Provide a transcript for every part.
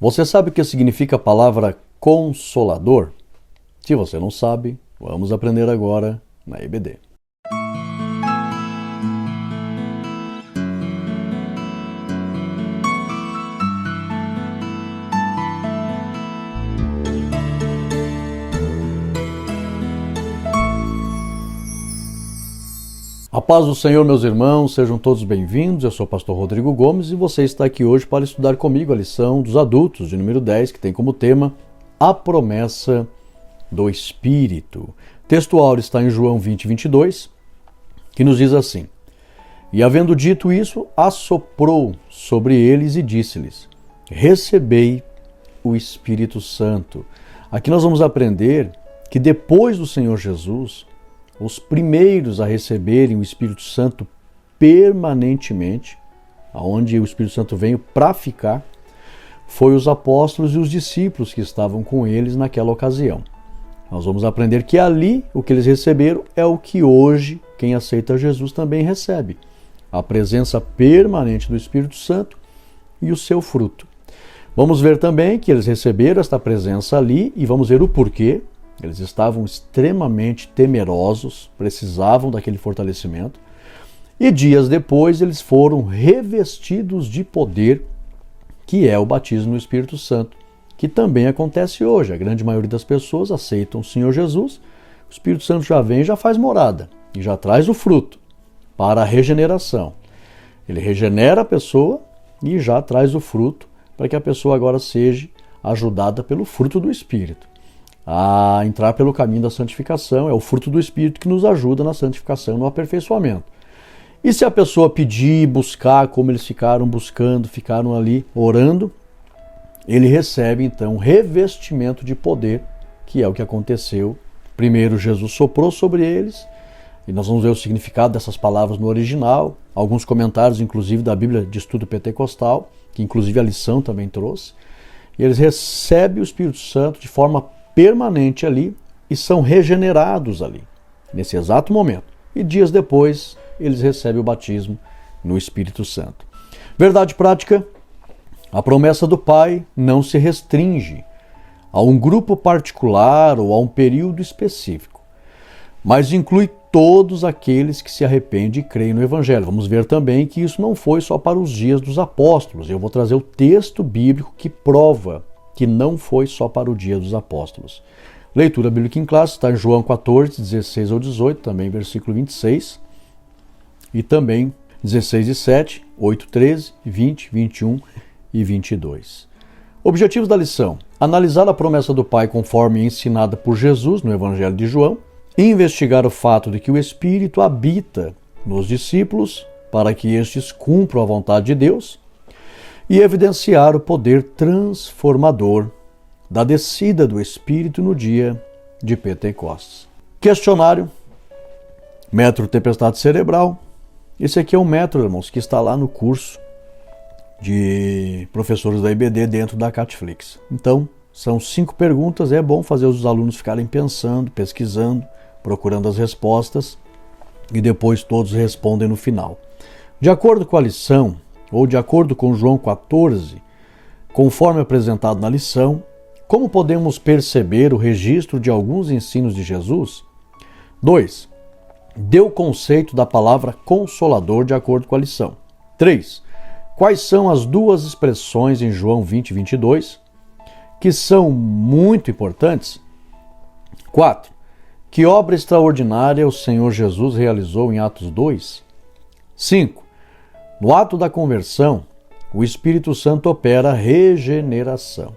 Você sabe o que significa a palavra consolador? Se você não sabe, vamos aprender agora na EBD. A paz do Senhor, meus irmãos, sejam todos bem-vindos. Eu sou o pastor Rodrigo Gomes e você está aqui hoje para estudar comigo a lição dos adultos, de número 10, que tem como tema a promessa do Espírito. O texto áureo está em João 20, 22, que nos diz assim: E havendo dito isso, assoprou sobre eles e disse-lhes: Recebei o Espírito Santo. Aqui nós vamos aprender que depois do Senhor Jesus, os primeiros a receberem o Espírito Santo permanentemente, aonde o Espírito Santo veio para ficar, foi os apóstolos e os discípulos que estavam com eles naquela ocasião. Nós vamos aprender que ali o que eles receberam é o que hoje quem aceita Jesus também recebe: a presença permanente do Espírito Santo e o seu fruto. Vamos ver também que eles receberam esta presença ali e vamos ver o porquê. Eles estavam extremamente temerosos, precisavam daquele fortalecimento. E dias depois eles foram revestidos de poder, que é o batismo no Espírito Santo, que também acontece hoje. A grande maioria das pessoas aceitam o Senhor Jesus, o Espírito Santo já vem e já faz morada, e já traz o fruto para a regeneração. Ele regenera a pessoa e já traz o fruto para que a pessoa agora seja ajudada pelo fruto do Espírito a entrar pelo caminho da santificação. É o fruto do Espírito que nos ajuda na santificação, no aperfeiçoamento. E se a pessoa pedir, buscar, como eles ficaram buscando, ficaram ali orando, ele recebe então revestimento de poder, que é o que aconteceu. Primeiro Jesus soprou sobre eles, e nós vamos ver o significado dessas palavras no original, alguns comentários inclusive da Bíblia de Estudo Pentecostal, que inclusive a lição também trouxe, e eles recebem o Espírito Santo de forma permanente ali e são regenerados ali, nesse exato momento. E dias depois, eles recebem o batismo no Espírito Santo. Verdade prática: a promessa do Pai não se restringe a um grupo particular ou a um período específico, mas inclui todos aqueles que se arrependem e creem no Evangelho. Vamos ver também que isso não foi só para os dias dos apóstolos. Eu vou trazer o texto bíblico que prova que não foi só para o dia dos apóstolos. Leitura bíblica em classe está em João 14, 16 ao 18, também versículo 26, e também 16 e 7, 8, 13, 20, 21 e 22. Objetivos da lição: analisar a promessa do Pai conforme ensinada por Jesus no Evangelho de João, investigar o fato de que o Espírito habita nos discípulos para que estes cumpram a vontade de Deus, e evidenciar o poder transformador da descida do Espírito no dia de Pentecostes. Questionário: método tempestade cerebral. Esse aqui é um método, irmãos, que está lá no curso de professores da EBD dentro da Catflix. Então, são 5 perguntas, é bom fazer os alunos ficarem pensando, pesquisando, procurando as respostas, e depois todos respondem no final. De acordo com a lição, ou de acordo com João 14, conforme apresentado na lição, como podemos perceber o registro de alguns ensinos de Jesus? 2. Dê o conceito da palavra consolador de acordo com a lição. 3. Quais são as 2 expressões em João 20, 22 que são muito importantes? 4. Que obra extraordinária o Senhor Jesus realizou em Atos 2? 5. No ato da conversão, o Espírito Santo opera a regeneração.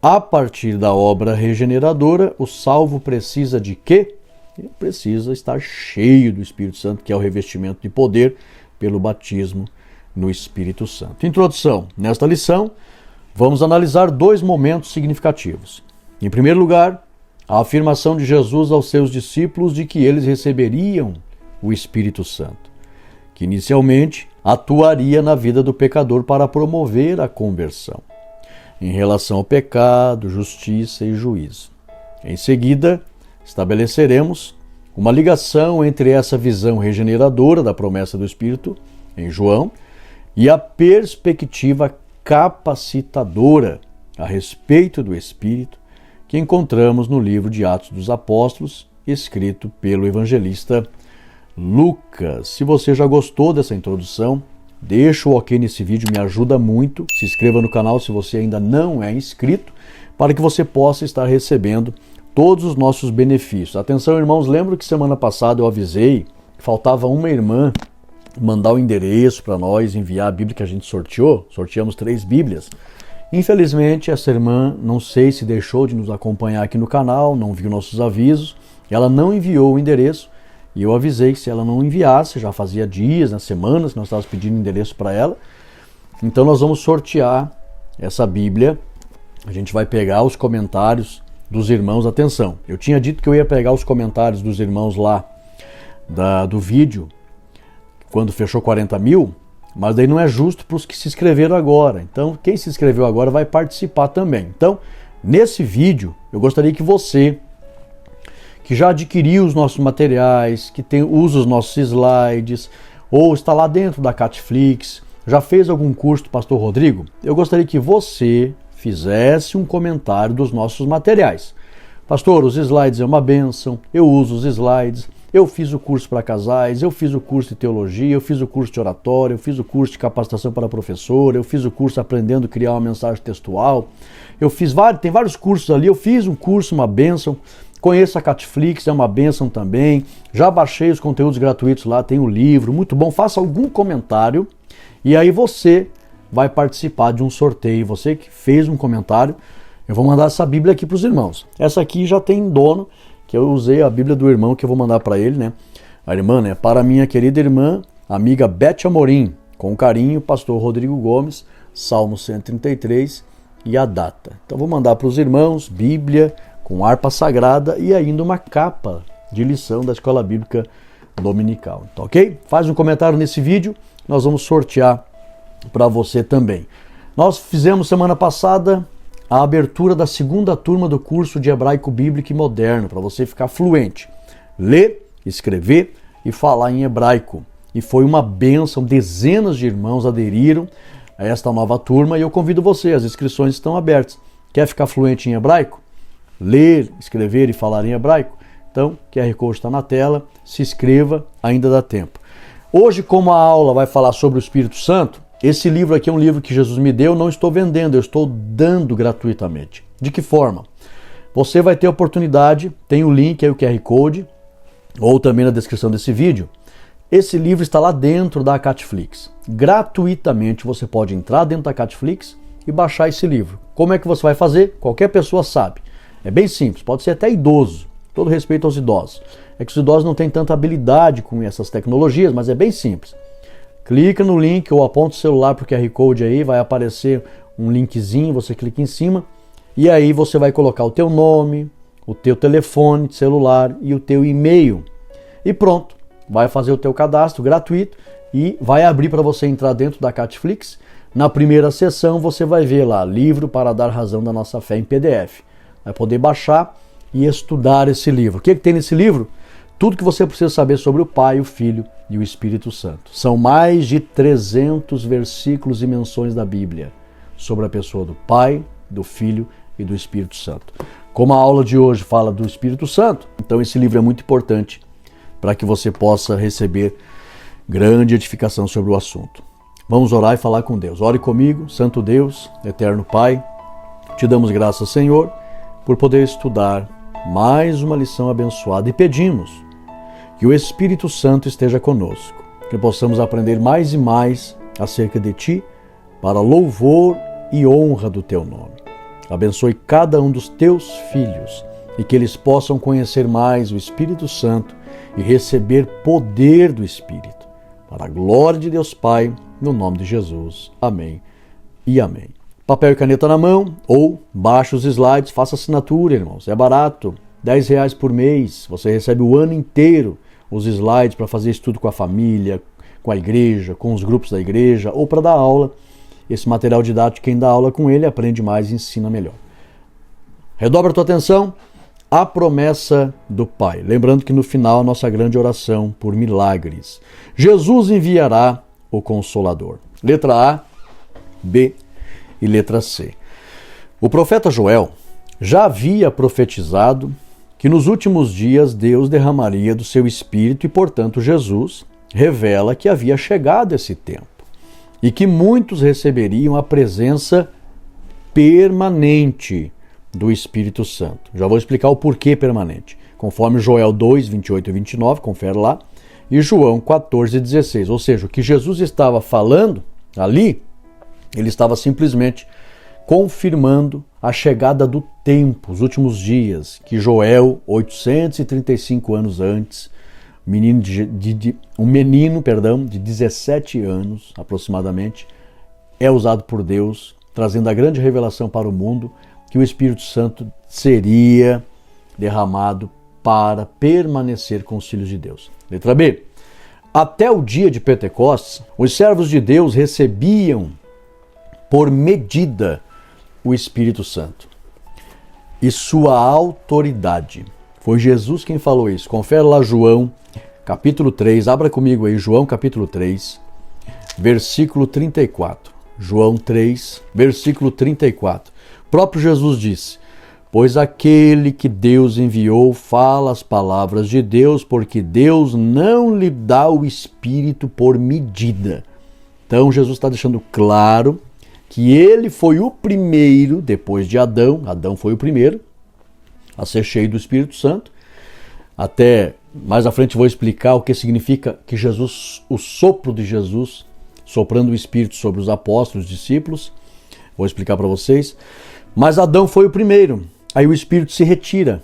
A partir da obra regeneradora, o salvo precisa de quê? Ele precisa estar cheio do Espírito Santo, que é o revestimento de poder pelo batismo no Espírito Santo. Introdução. Nesta lição, vamos analisar 2 momentos significativos. Em primeiro lugar, a afirmação de Jesus aos seus discípulos de que eles receberiam o Espírito Santo, que inicialmente atuaria na vida do pecador para promover a conversão, em relação ao pecado, justiça e juízo. Em seguida, estabeleceremos uma ligação entre essa visão regeneradora da promessa do Espírito em João e a perspectiva capacitadora a respeito do Espírito que encontramos no livro de Atos dos Apóstolos, escrito pelo evangelista Lucas. Se você já gostou dessa introdução, deixa o ok nesse vídeo, me ajuda muito. Se inscreva no canal se você ainda não é inscrito, para que você possa estar recebendo todos os nossos benefícios. Atenção, irmãos, lembro que semana passada eu avisei que faltava uma irmã mandar o endereço para nós, enviar a Bíblia que a gente sorteamos 3 Bíblias. Infelizmente, essa irmã, não sei se deixou de nos acompanhar aqui no canal, não viu nossos avisos, ela não enviou o endereço, e eu avisei que se ela não enviasse, já fazia dias, semanas que nós estávamos pedindo endereço para ela, então nós vamos sortear essa Bíblia. A gente vai pegar os comentários dos irmãos. Atenção, eu tinha dito que eu ia pegar os comentários dos irmãos lá do vídeo, quando fechou 40 mil, mas daí não é justo para os que se inscreveram agora. Então, quem se inscreveu agora vai participar também. Então, nesse vídeo, eu gostaria que você, que já adquiriu os nossos materiais, que usa os nossos slides, ou está lá dentro da Catflix, já fez algum curso do Pastor Rodrigo, eu gostaria que você fizesse um comentário dos nossos materiais. Pastor, os slides é uma bênção, eu uso os slides, eu fiz o curso para casais, eu fiz o curso de teologia, eu fiz o curso de oratória, eu fiz o curso de capacitação para professor, eu fiz o curso aprendendo a criar uma mensagem textual, tem vários cursos ali, eu fiz um curso, uma bênção, conheço a Catflix, é uma bênção também, já baixei os conteúdos gratuitos lá, tem o livro, muito bom, faça algum comentário e aí você vai participar de um sorteio. Você que fez um comentário, eu vou mandar essa Bíblia aqui para os irmãos. Essa aqui já tem dono, que eu usei a Bíblia do irmão que eu vou mandar para ele, né? A irmã, né? Para a minha querida irmã, amiga Beth Amorim, com carinho, Pastor Rodrigo Gomes, Salmo 133 e a data. Então vou mandar para os irmãos, Bíblia com harpa sagrada e ainda uma capa de lição da Escola Bíblica Dominical. Então, ok? Faz um comentário nesse vídeo, nós vamos sortear para você também. Nós fizemos semana passada a abertura da 2ª turma do curso de Hebraico Bíblico e Moderno, para você ficar fluente, ler, escrever e falar em hebraico. E foi uma bênção, dezenas de irmãos aderiram a esta nova turma e eu convido você, as inscrições estão abertas. Quer ficar fluente em hebraico? Ler, escrever e falar em hebraico? Então, QR Code está na tela, se inscreva, ainda dá tempo. Hoje, como a aula vai falar sobre o Espírito Santo, esse livro aqui é um livro que Jesus me deu, não estou vendendo, eu estou dando gratuitamente. De que forma? Você vai ter a oportunidade, tem o link aí, o QR Code, ou também na descrição desse vídeo. Esse livro está lá dentro da Catflix. Gratuitamente você pode entrar dentro da Catflix e baixar esse livro. Como é que você vai fazer? Qualquer pessoa sabe. É bem simples, pode ser até idoso, todo respeito aos idosos. É que os idosos não têm tanta habilidade com essas tecnologias, mas é bem simples. Clica no link ou aponta o celular para o QR Code aí, vai aparecer um linkzinho, você clica em cima e aí você vai colocar o teu nome, o teu telefone celular e o teu e-mail. E pronto, vai fazer o teu cadastro gratuito e vai abrir para você entrar dentro da Catflix. Na primeira sessão você vai ver lá, livro para dar razão da nossa fé em PDF. Vai poder baixar e estudar esse livro. O que tem nesse livro? Tudo que você precisa saber sobre o Pai, o Filho e o Espírito Santo. São mais de 300 versículos e menções da Bíblia sobre a pessoa do Pai, do Filho e do Espírito Santo. Como a aula de hoje fala do Espírito Santo, então esse livro é muito importante para que você possa receber grande edificação sobre o assunto. Vamos orar e falar com Deus. Ore comigo, Santo Deus, Eterno Pai, te damos graças, Senhor, por poder estudar mais uma lição abençoada e pedimos que o Espírito Santo esteja conosco, que possamos aprender mais e mais acerca de Ti, para louvor e honra do Teu nome. Abençoe cada um dos Teus filhos e que eles possam conhecer mais o Espírito Santo e receber poder do Espírito. Para a glória de Deus Pai, no nome de Jesus. Amém e amém. Papel e caneta na mão ou baixe os slides, faça assinatura, irmãos. É barato, R$10 por mês. Você recebe o ano inteiro os slides para fazer estudo com a família, com a igreja, com os grupos da igreja ou para dar aula. Esse material didático, quem dá aula com ele aprende mais e ensina melhor. Redobra a tua atenção, a promessa do Pai. Lembrando que no final, a nossa grande oração por milagres. Jesus enviará o Consolador. Letra A, B e letra C. O profeta Joel já havia profetizado que nos últimos dias Deus derramaria do seu Espírito e, portanto, Jesus revela que havia chegado esse tempo e que muitos receberiam a presença permanente do Espírito Santo. Já vou explicar o porquê permanente, conforme Joel 2, 28 e 29, confere lá, e João 14, 16. Ou seja, o que Jesus estava falando ali, ele estava simplesmente confirmando a chegada do tempo, os últimos dias, que Joel, 835 anos antes, um menino de 17 anos aproximadamente, é usado por Deus, trazendo a grande revelação para o mundo que o Espírito Santo seria derramado para permanecer com os filhos de Deus. Letra B. Até o dia de Pentecostes, os servos de Deus recebiam por medida o Espírito Santo e sua autoridade. Foi Jesus quem falou isso. Confere lá João, capítulo 3, abra comigo aí, João capítulo 3, versículo 34. João 3, versículo 34. O próprio Jesus disse: pois aquele que Deus enviou fala as palavras de Deus, porque Deus não lhe dá o Espírito por medida. Então Jesus está deixando claro que ele foi o primeiro, depois de Adão. Adão foi o primeiro a ser cheio do Espírito Santo. Até mais à frente vou explicar o que significa que Jesus, o sopro de Jesus, soprando o Espírito sobre os apóstolos, os discípulos. Vou explicar para vocês. Mas Adão foi o primeiro. Aí o Espírito se retira.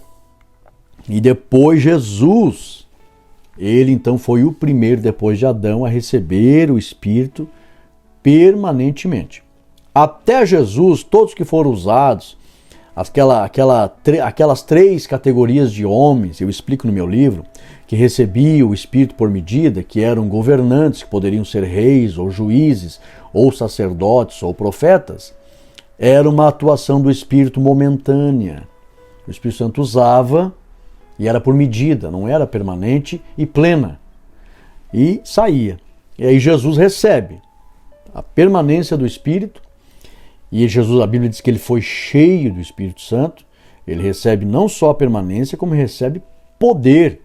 E depois Jesus, ele então foi o primeiro, depois de Adão, a receber o Espírito permanentemente. Até Jesus, todos que foram usados, aquelas três categorias de homens, eu explico no meu livro, que recebiam o Espírito por medida, que eram governantes, que poderiam ser reis, ou juízes, ou sacerdotes, ou profetas, era uma atuação do Espírito momentânea. O Espírito Santo usava e era por medida, não era permanente e plena. E saía. E aí Jesus recebe a permanência do Espírito. E Jesus, a Bíblia diz que ele foi cheio do Espírito Santo. Ele recebe não só a permanência, como recebe poder.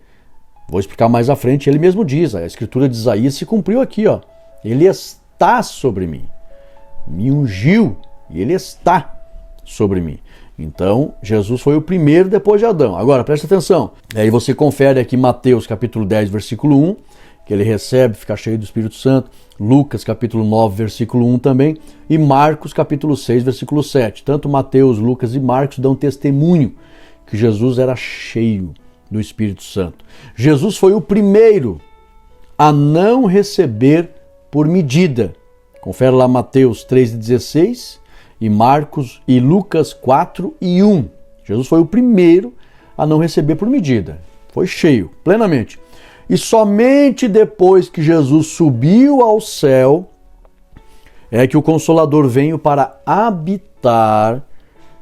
Vou explicar mais à frente. Ele mesmo diz, a escritura de Isaías se cumpriu aqui, ó. Ele está sobre mim. Me ungiu e ele está sobre mim. Então, Jesus foi o primeiro depois de Adão. Agora, presta atenção. Aí você confere aqui Mateus capítulo 10, versículo 1, que ele recebe, fica cheio do Espírito Santo. Lucas capítulo 9, versículo 1 também. E Marcos capítulo 6, versículo 7. Tanto Mateus, Lucas e Marcos dão testemunho que Jesus era cheio do Espírito Santo. Jesus foi o primeiro a não receber por medida. Confere lá Mateus 3,16 e Marcos e Lucas 4:1. Jesus foi o primeiro a não receber por medida. Foi cheio, plenamente. E somente depois que Jesus subiu ao céu é que o Consolador veio para habitar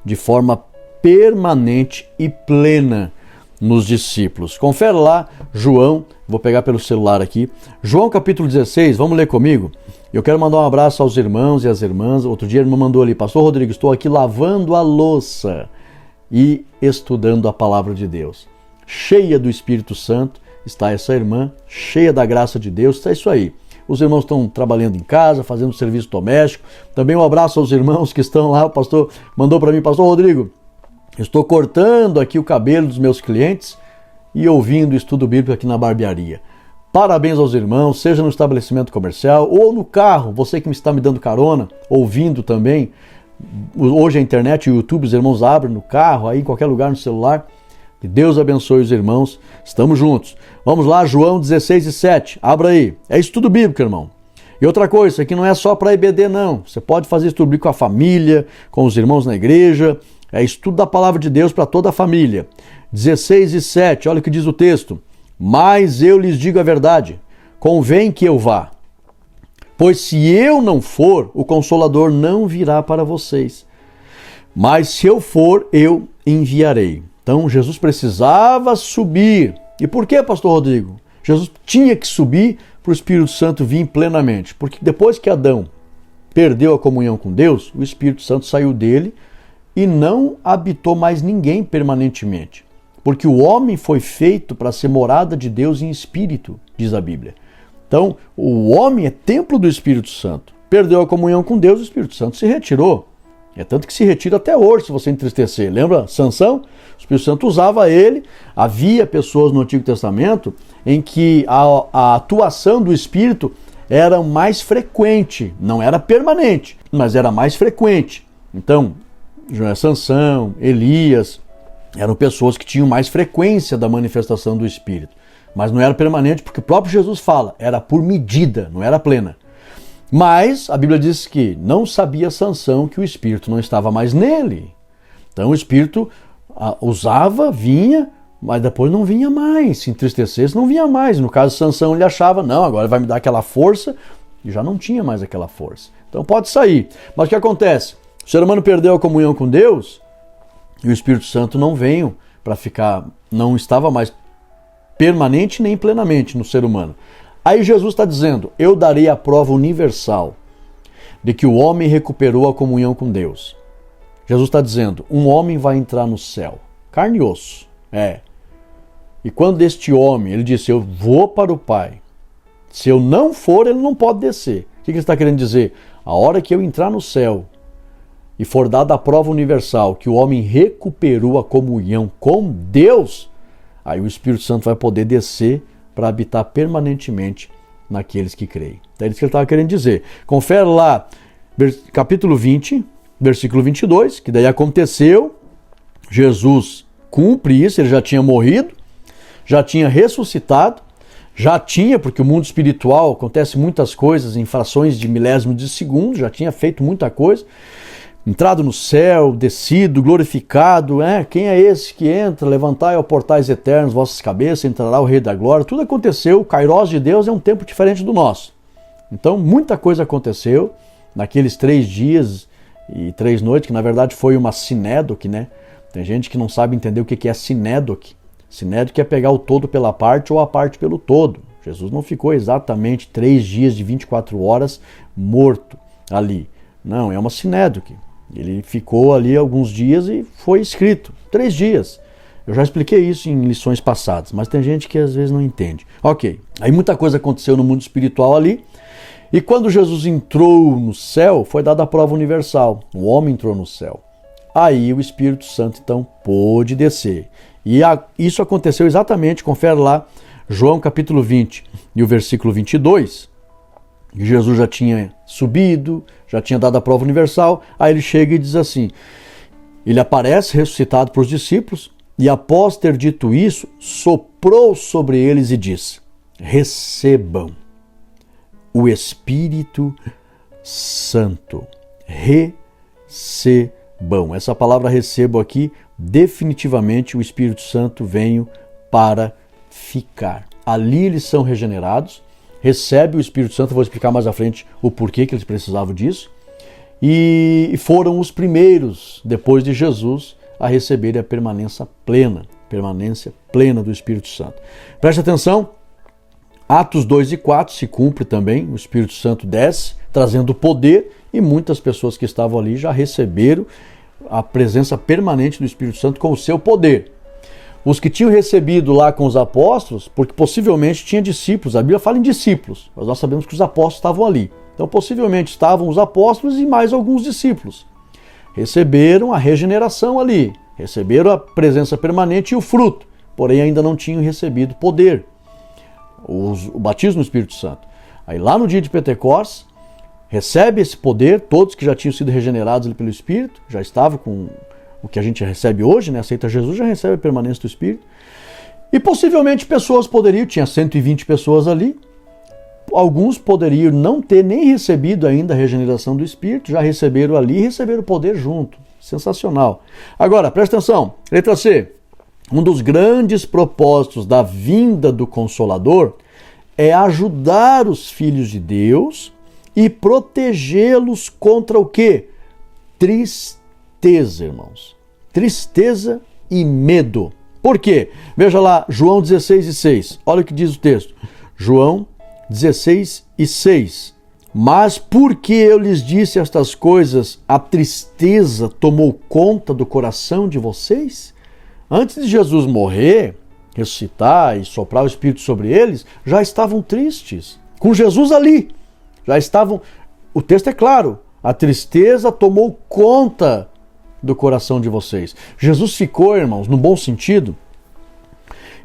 de forma permanente e plena nos discípulos. Confere lá João, vou pegar pelo celular aqui, João capítulo 16, vamos ler comigo? Eu quero mandar um abraço aos irmãos e às irmãs. Outro dia a irmã mandou ali: Pastor Rodrigo, estou aqui lavando a louça e estudando a palavra de Deus. Cheia do Espírito Santo está essa irmã, cheia da graça de Deus, está isso aí. Os irmãos estão trabalhando em casa, fazendo serviço doméstico. Também um abraço aos irmãos que estão lá. O pastor mandou para mim: Pastor Rodrigo, estou cortando aqui o cabelo dos meus clientes e ouvindo o estudo bíblico aqui na barbearia. Parabéns aos irmãos, seja no estabelecimento comercial ou no carro, você que está me dando carona, ouvindo também. Hoje a internet e o YouTube, os irmãos abrem no carro, aí em qualquer lugar no celular. Que Deus abençoe os irmãos, estamos juntos. Vamos lá, João 16:7, abra aí. É estudo bíblico, irmão. E outra coisa, isso aqui não é só para EBD não. Você pode fazer estudo bíblico com a família, com os irmãos na igreja. É estudo da palavra de Deus para toda a família. 16:7, olha o que diz o texto. Mas eu lhes digo a verdade, convém que eu vá. Pois se eu não for, o Consolador não virá para vocês. Mas se eu for, eu enviarei. Então Jesus precisava subir. E por que, pastor Rodrigo? Jesus tinha que subir para o Espírito Santo vir plenamente. Porque depois que Adão perdeu a comunhão com Deus, o Espírito Santo saiu dele e não habitou mais ninguém permanentemente. Porque o homem foi feito para ser morada de Deus em espírito, diz a Bíblia. Então, o homem é templo do Espírito Santo. Perdeu a comunhão com Deus, o Espírito Santo se retirou. É tanto que se retira até hoje, se você entristecer. Lembra Sansão? O Espírito Santo usava ele. Havia pessoas no Antigo Testamento em que a atuação do Espírito era mais frequente. Não era permanente, mas era mais frequente. Então, Sansão, Elias, eram pessoas que tinham mais frequência da manifestação do Espírito. Mas não era permanente, porque o próprio Jesus fala, era por medida, não era plena. Mas a Bíblia diz que não sabia Sansão que o Espírito não estava mais nele. Então o Espírito usava, vinha, mas depois não vinha mais. Se entristecesse, não vinha mais. No caso de Sansão, ele achava, não, agora vai me dar aquela força, e já não tinha mais aquela força. Então pode sair. Mas o que acontece? O ser humano perdeu a comunhão com Deus, e o Espírito Santo não veio para ficar, não estava mais permanente nem plenamente no ser humano. Aí Jesus está dizendo, eu darei a prova universal de que o homem recuperou a comunhão com Deus. Jesus está dizendo, um homem vai entrar no céu, carne e osso, E quando este homem, ele disse, eu vou para o Pai, se eu não for, ele não pode descer. O que ele está querendo dizer? A hora que eu entrar no céu e for dada a prova universal que o homem recuperou a comunhão com Deus, aí o Espírito Santo vai poder descer para habitar permanentemente naqueles que creem. É isso que ele estava querendo dizer. Confere lá, capítulo 20, versículo 22, que daí aconteceu, Jesus cumpre isso, ele já tinha morrido, já tinha ressuscitado, já tinha, porque o mundo espiritual acontece muitas coisas em frações de milésimo de segundo, já tinha feito muita coisa, entrado no céu, descido, glorificado, quem é esse que entra? Levantai, ó portais eternos, vossas cabeças, entrará o Rei da Glória. Tudo aconteceu, o Kairos de Deus é um tempo diferente do nosso. Então, muita coisa aconteceu naqueles 3 dias e 3 noites, que na verdade foi uma sinédoque, Tem gente que não sabe entender o que é sinédoque. Sinédoque é pegar o todo pela parte ou a parte pelo todo. Jesus não ficou exatamente 3 dias de 24 horas morto ali. Não, é uma sinédoque. Ele ficou ali alguns dias e foi escrito. 3 dias. Eu já expliquei isso em lições passadas, mas tem gente que às vezes não entende. Ok, aí muita coisa aconteceu no mundo espiritual ali. E quando Jesus entrou no céu, foi dada a prova universal. O homem entrou no céu. Aí o Espírito Santo então pôde descer. E isso aconteceu exatamente, confere lá, João capítulo 20 e o versículo 22. Jesus já tinha subido, já tinha dado a prova universal, aí ele chega e diz assim, ele aparece ressuscitado para os discípulos, e após ter dito isso, soprou sobre eles e disse, recebam o Espírito Santo, recebam. Essa palavra recebo aqui, definitivamente o Espírito Santo veio para ficar. Ali eles são regenerados, recebe o Espírito Santo, vou explicar mais à frente o porquê que eles precisavam disso, e foram os primeiros, depois de Jesus, a receberem a permanência plena do Espírito Santo. Preste atenção, Atos 2 e 4 se cumpre também, o Espírito Santo desce, trazendo poder, e muitas pessoas que estavam ali já receberam a presença permanente do Espírito Santo com o seu poder. Os que tinham recebido lá com os apóstolos, porque possivelmente tinha discípulos, a Bíblia fala em discípulos, mas nós sabemos que os apóstolos estavam ali. Então possivelmente estavam os apóstolos e mais alguns discípulos. Receberam a regeneração ali, receberam a presença permanente e o fruto, porém ainda não tinham recebido poder, o batismo no Espírito Santo. Aí lá no dia de Pentecostes, recebe esse poder, todos que já tinham sido regenerados ali pelo Espírito, já estavam com o que a gente recebe hoje, aceita Jesus, já recebe a permanência do Espírito. E possivelmente pessoas poderiam, tinha 120 pessoas ali, alguns poderiam não ter nem recebido ainda a regeneração do Espírito, já receberam ali e receberam o poder junto. Sensacional. Agora, presta atenção, letra C. Um dos grandes propósitos da vinda do Consolador é ajudar os filhos de Deus e protegê-los contra o quê? Tristeza, irmãos. Tristeza e medo. Por quê? Veja lá, João 16 e 6. Olha o que diz o texto. João 16 e 6. Mas porque eu lhes disse estas coisas, a tristeza tomou conta do coração de vocês? Antes de Jesus morrer, ressuscitar e soprar o Espírito sobre eles, já estavam tristes. Com Jesus ali, já estavam... O texto é claro, a tristeza tomou conta do coração de vocês. Jesus ficou, irmãos, no bom sentido,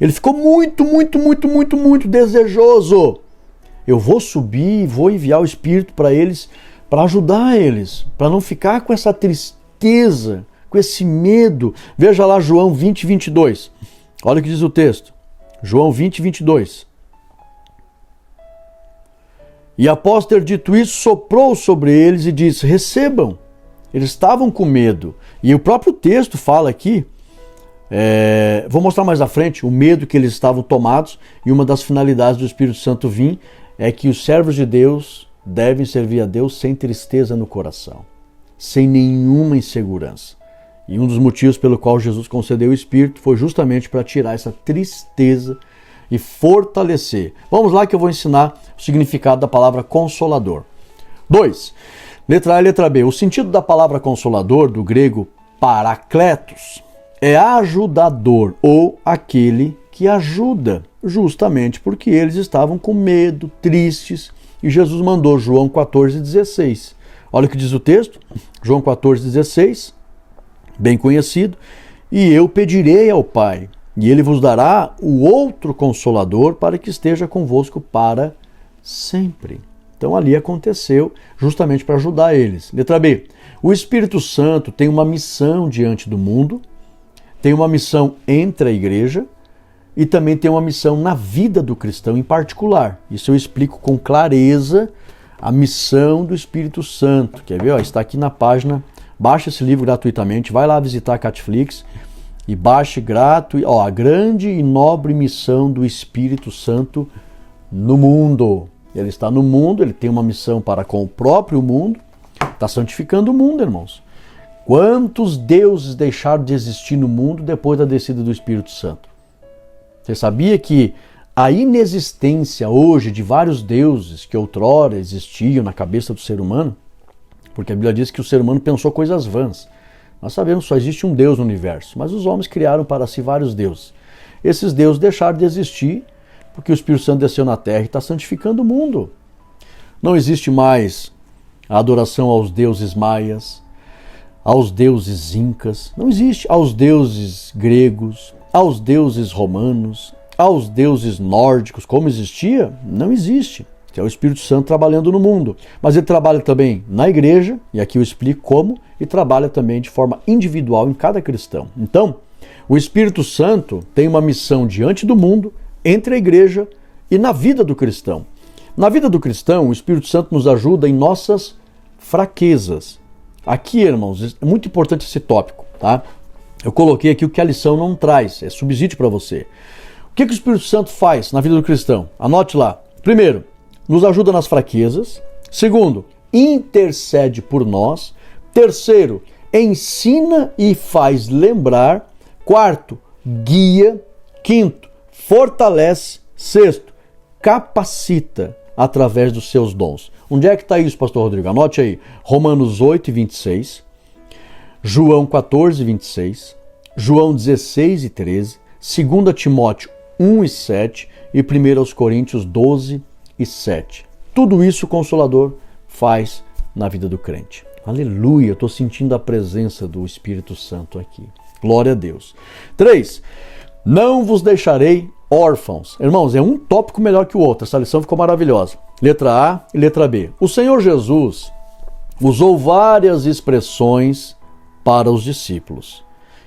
ele ficou muito desejoso. Eu vou subir e vou enviar o Espírito para eles, para ajudar eles, para não ficar com essa tristeza, com esse medo. Veja lá João 20, 22. Olha o que diz o texto. João 20, 22. E após ter dito isso, soprou sobre eles e disse, recebam. Eles estavam com medo. E o próprio texto fala aqui, vou mostrar mais à frente, o medo que eles estavam tomados, e uma das finalidades do Espírito Santo vir é que os servos de Deus devem servir a Deus sem tristeza no coração, sem nenhuma insegurança. E um dos motivos pelo qual Jesus concedeu o Espírito foi justamente para tirar essa tristeza e fortalecer. Vamos lá que eu vou ensinar o significado da palavra consolador. 2. Letra A e letra B. O sentido da palavra consolador, do grego parakletos, é ajudador ou aquele que ajuda, justamente porque eles estavam com medo, tristes, e Jesus mandou João 14,16. Olha o que diz o texto, João 14,16, bem conhecido, e eu pedirei ao Pai, e ele vos dará o outro Consolador para que esteja convosco para sempre. Então ali aconteceu justamente para ajudar eles. Letra B. O Espírito Santo tem uma missão diante do mundo, tem uma missão entre a igreja e também tem uma missão na vida do cristão em particular. Isso eu explico com clareza a missão do Espírito Santo. Quer ver? Está aqui na página. Baixa esse livro gratuitamente, vai lá visitar a Catflix e baixe a grande e nobre missão do Espírito Santo no mundo. Ele está no mundo, ele tem uma missão para com o próprio mundo, está santificando o mundo, irmãos. Quantos deuses deixaram de existir no mundo depois da descida do Espírito Santo? Você sabia que a inexistência hoje de vários deuses que outrora existiam na cabeça do ser humano, porque a Bíblia diz que o ser humano pensou coisas vãs. Nós sabemos que só existe um Deus no universo, mas os homens criaram para si vários deuses. Esses deuses deixaram de existir porque o Espírito Santo desceu na terra e está santificando o mundo. Não existe mais a adoração aos deuses maias, aos deuses incas, não existe aos deuses gregos, aos deuses romanos, aos deuses nórdicos, como existia, não existe. É o Espírito Santo trabalhando no mundo. Mas ele trabalha também na igreja, e aqui eu explico como, e trabalha também de forma individual em cada cristão. Então, o Espírito Santo tem uma missão diante do mundo, entre a igreja e na vida do cristão. Na vida do cristão, o Espírito Santo nos ajuda em nossas fraquezas. Aqui, irmãos, é muito importante esse tópico, tá? Eu coloquei aqui o que a lição não traz, é subsídio para você. O que o Espírito Santo faz na vida do cristão? Anote lá. Primeiro, nos ajuda nas fraquezas. Segundo, intercede por nós. Terceiro, ensina e faz lembrar. Quarto, guia. Quinto, fortalece. Sexto, capacita através dos seus dons. Onde é que está isso, pastor Rodrigo? Anote aí. Romanos 8, 26. João 14, 26. João 16 e 13. 2 Timóteo 1 e 7. E 1 Coríntios 12 e 7. Tudo isso o Consolador faz na vida do crente. Aleluia, eu estou sentindo a presença do Espírito Santo aqui. Glória a Deus. 3. Não vos deixarei órfãos. Irmãos, é um tópico melhor que o outro. Essa lição ficou maravilhosa. Letra A e letra B. O Senhor Jesus usou várias expressões para os discípulos,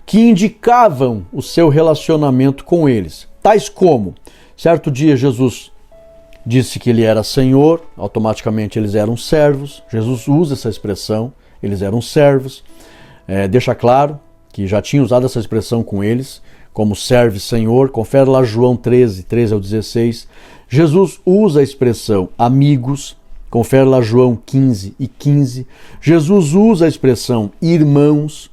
que indicavam o seu relacionamento com eles. Tais como, certo dia Jesus disse que ele era Senhor, automaticamente eles eram servos. Jesus usa essa expressão, eles eram servos. Deixa claro que já tinha usado essa expressão com eles, como serve Senhor. Confere lá João 13, 13 ao 16. Jesus usa a expressão amigos. Confere lá João 15 e 15. Jesus usa a expressão irmãos.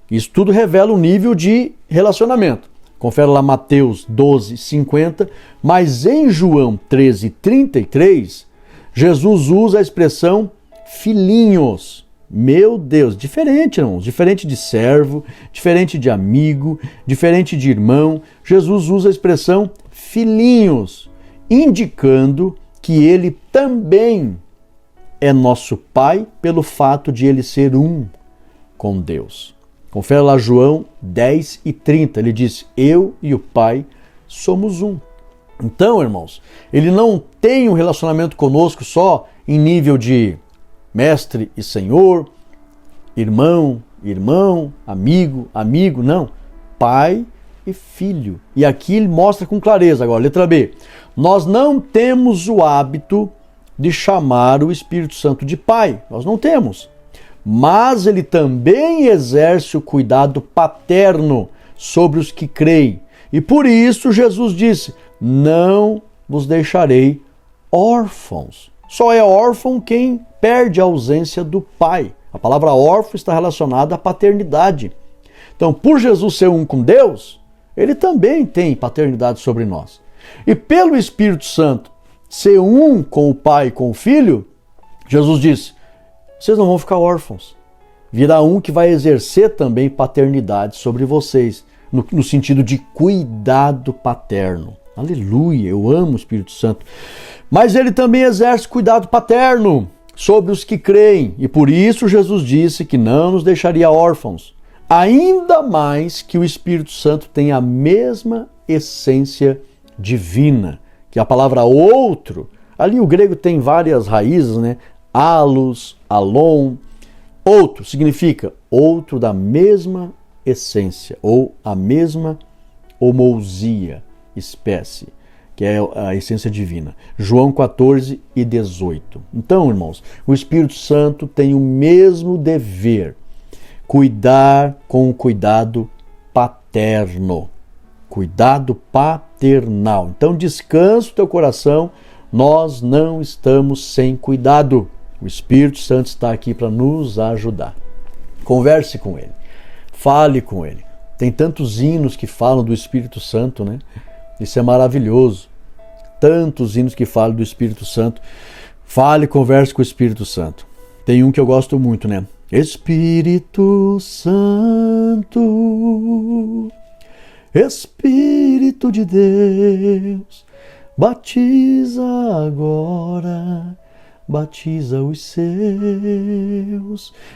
Isso tudo revela um nível de relacionamento. Confere lá Mateus 12, 50. Mas em João 13, 33, Jesus usa a expressão filhinhos. Meu Deus, diferente, irmãos, diferente de servo, diferente de amigo, diferente de irmão. Jesus usa a expressão filhinhos, indicando que ele também é nosso Pai pelo fato de ele ser um com Deus. Confere lá João 10:30, ele diz: eu e o Pai somos um. Então, irmãos, ele não tem um relacionamento conosco só em nível de mestre e senhor, irmão, amigo, não. Pai e filho. E aqui ele mostra com clareza agora, letra B. Nós não temos o hábito de chamar o Espírito Santo de Pai. Nós não temos. Mas ele também exerce o cuidado paterno sobre os que creem. E por isso Jesus disse: não vos deixarei órfãos. Só é órfão quem perde a ausência do pai. A palavra órfão está relacionada à paternidade. Então, por Jesus ser um com Deus, ele também tem paternidade sobre nós. E pelo Espírito Santo ser um com o Pai e com o Filho, Jesus disse: vocês não vão ficar órfãos. Virá um que vai exercer também paternidade sobre vocês, no sentido de cuidado paterno. Aleluia, eu amo o Espírito Santo. Mas ele também exerce cuidado paterno sobre os que creem. E por isso Jesus disse que não nos deixaria órfãos. Ainda mais que o Espírito Santo tem a mesma essência divina. Que a palavra outro, ali o grego tem várias raízes, né? Alos, alon. Outro significa outro da mesma essência, ou a mesma homousia, espécie, que é a essência divina. João 14:18. Então, irmãos, o Espírito Santo tem o mesmo dever, cuidar com o cuidado paterno, cuidado paternal. Então, descansa o teu coração, nós não estamos sem cuidado. O Espírito Santo está aqui para nos ajudar. Converse com ele, fale com ele. Tem tantos hinos que falam do Espírito Santo, né? Isso é maravilhoso. Tantos hinos que falam do Espírito Santo. Fale, converse com o Espírito Santo. Tem um que eu gosto muito, né? Espírito Santo, Espírito de Deus, batiza agora, batiza os seus.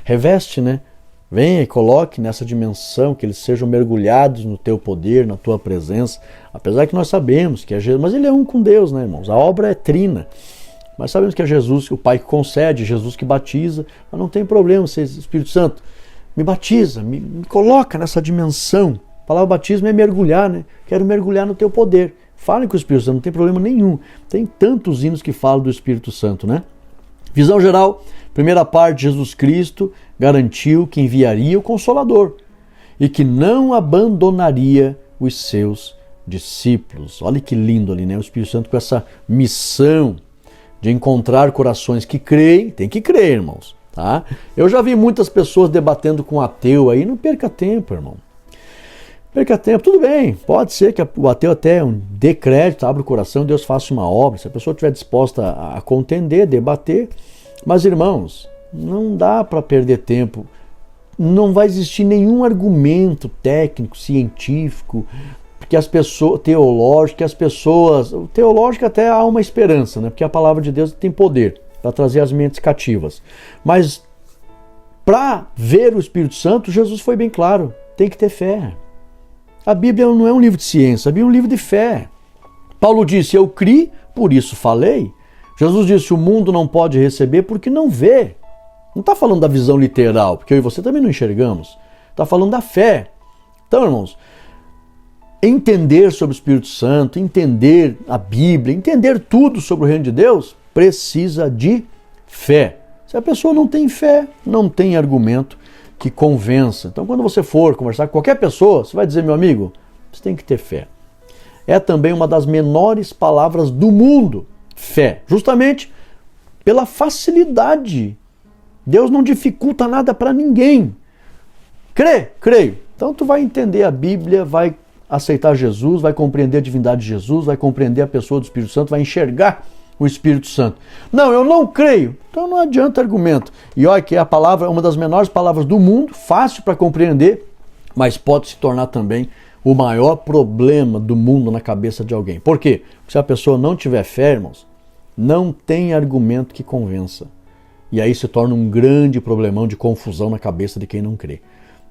Reveste, né? Venha e coloque nessa dimensão, que eles sejam mergulhados no teu poder, na tua presença. Apesar que nós sabemos que é Jesus, mas ele é um com Deus, né, irmãos? A obra é trina. Mas sabemos que é Jesus, o Pai que concede, Jesus que batiza. Mas não tem problema, Espírito Santo, me batiza, me coloca nessa dimensão. A palavra batismo é mergulhar, né? Quero mergulhar no teu poder. Falem com o Espírito Santo, não tem problema nenhum. Tem tantos hinos que falam do Espírito Santo, né? Visão geral, primeira parte, Jesus Cristo garantiu que enviaria o Consolador e que não abandonaria os seus discípulos. Olha que lindo ali, né? O Espírito Santo com essa missão de encontrar corações que creem. Tem que crer, irmãos, tá? Eu já vi muitas pessoas debatendo com ateu aí. Não perca tempo, irmão. Perca tempo, tudo bem, pode ser que o ateu até dê crédito, abra o coração, Deus faça uma obra, se a pessoa estiver disposta a contender, debater. Mas, irmãos, não dá para perder tempo, não vai existir nenhum argumento técnico, científico, porque as pessoas, teológico até há uma esperança, né? Porque a palavra de Deus tem poder para trazer as mentes cativas. Mas para ver o Espírito Santo, Jesus foi bem claro, tem que ter fé. A Bíblia não é um livro de ciência, a Bíblia é um livro de fé. Paulo disse, eu criei, por isso falei. Jesus disse, o mundo não pode receber porque não vê. Não está falando da visão literal, porque eu e você também não enxergamos. Está falando da fé. Então, irmãos, entender sobre o Espírito Santo, entender a Bíblia, entender tudo sobre o reino de Deus, precisa de fé. Se a pessoa não tem fé, não tem argumento que convença. Então, quando você for conversar com qualquer pessoa, você vai dizer, meu amigo, você tem que ter fé. É também uma das menores palavras do mundo, fé. Justamente pela facilidade. Deus não dificulta nada para ninguém. Creio. Então, tu vai entender a Bíblia, vai aceitar Jesus, vai compreender a divindade de Jesus, vai compreender a pessoa do Espírito Santo, vai enxergar o Espírito Santo. Não, eu não creio. Então não adianta argumento. E olha que a palavra é uma das menores palavras do mundo, fácil para compreender, mas pode se tornar também o maior problema do mundo na cabeça de alguém. Por quê? Porque se a pessoa não tiver fé, irmãos, não tem argumento que convença. E aí se torna um grande problemão de confusão na cabeça de quem não crê.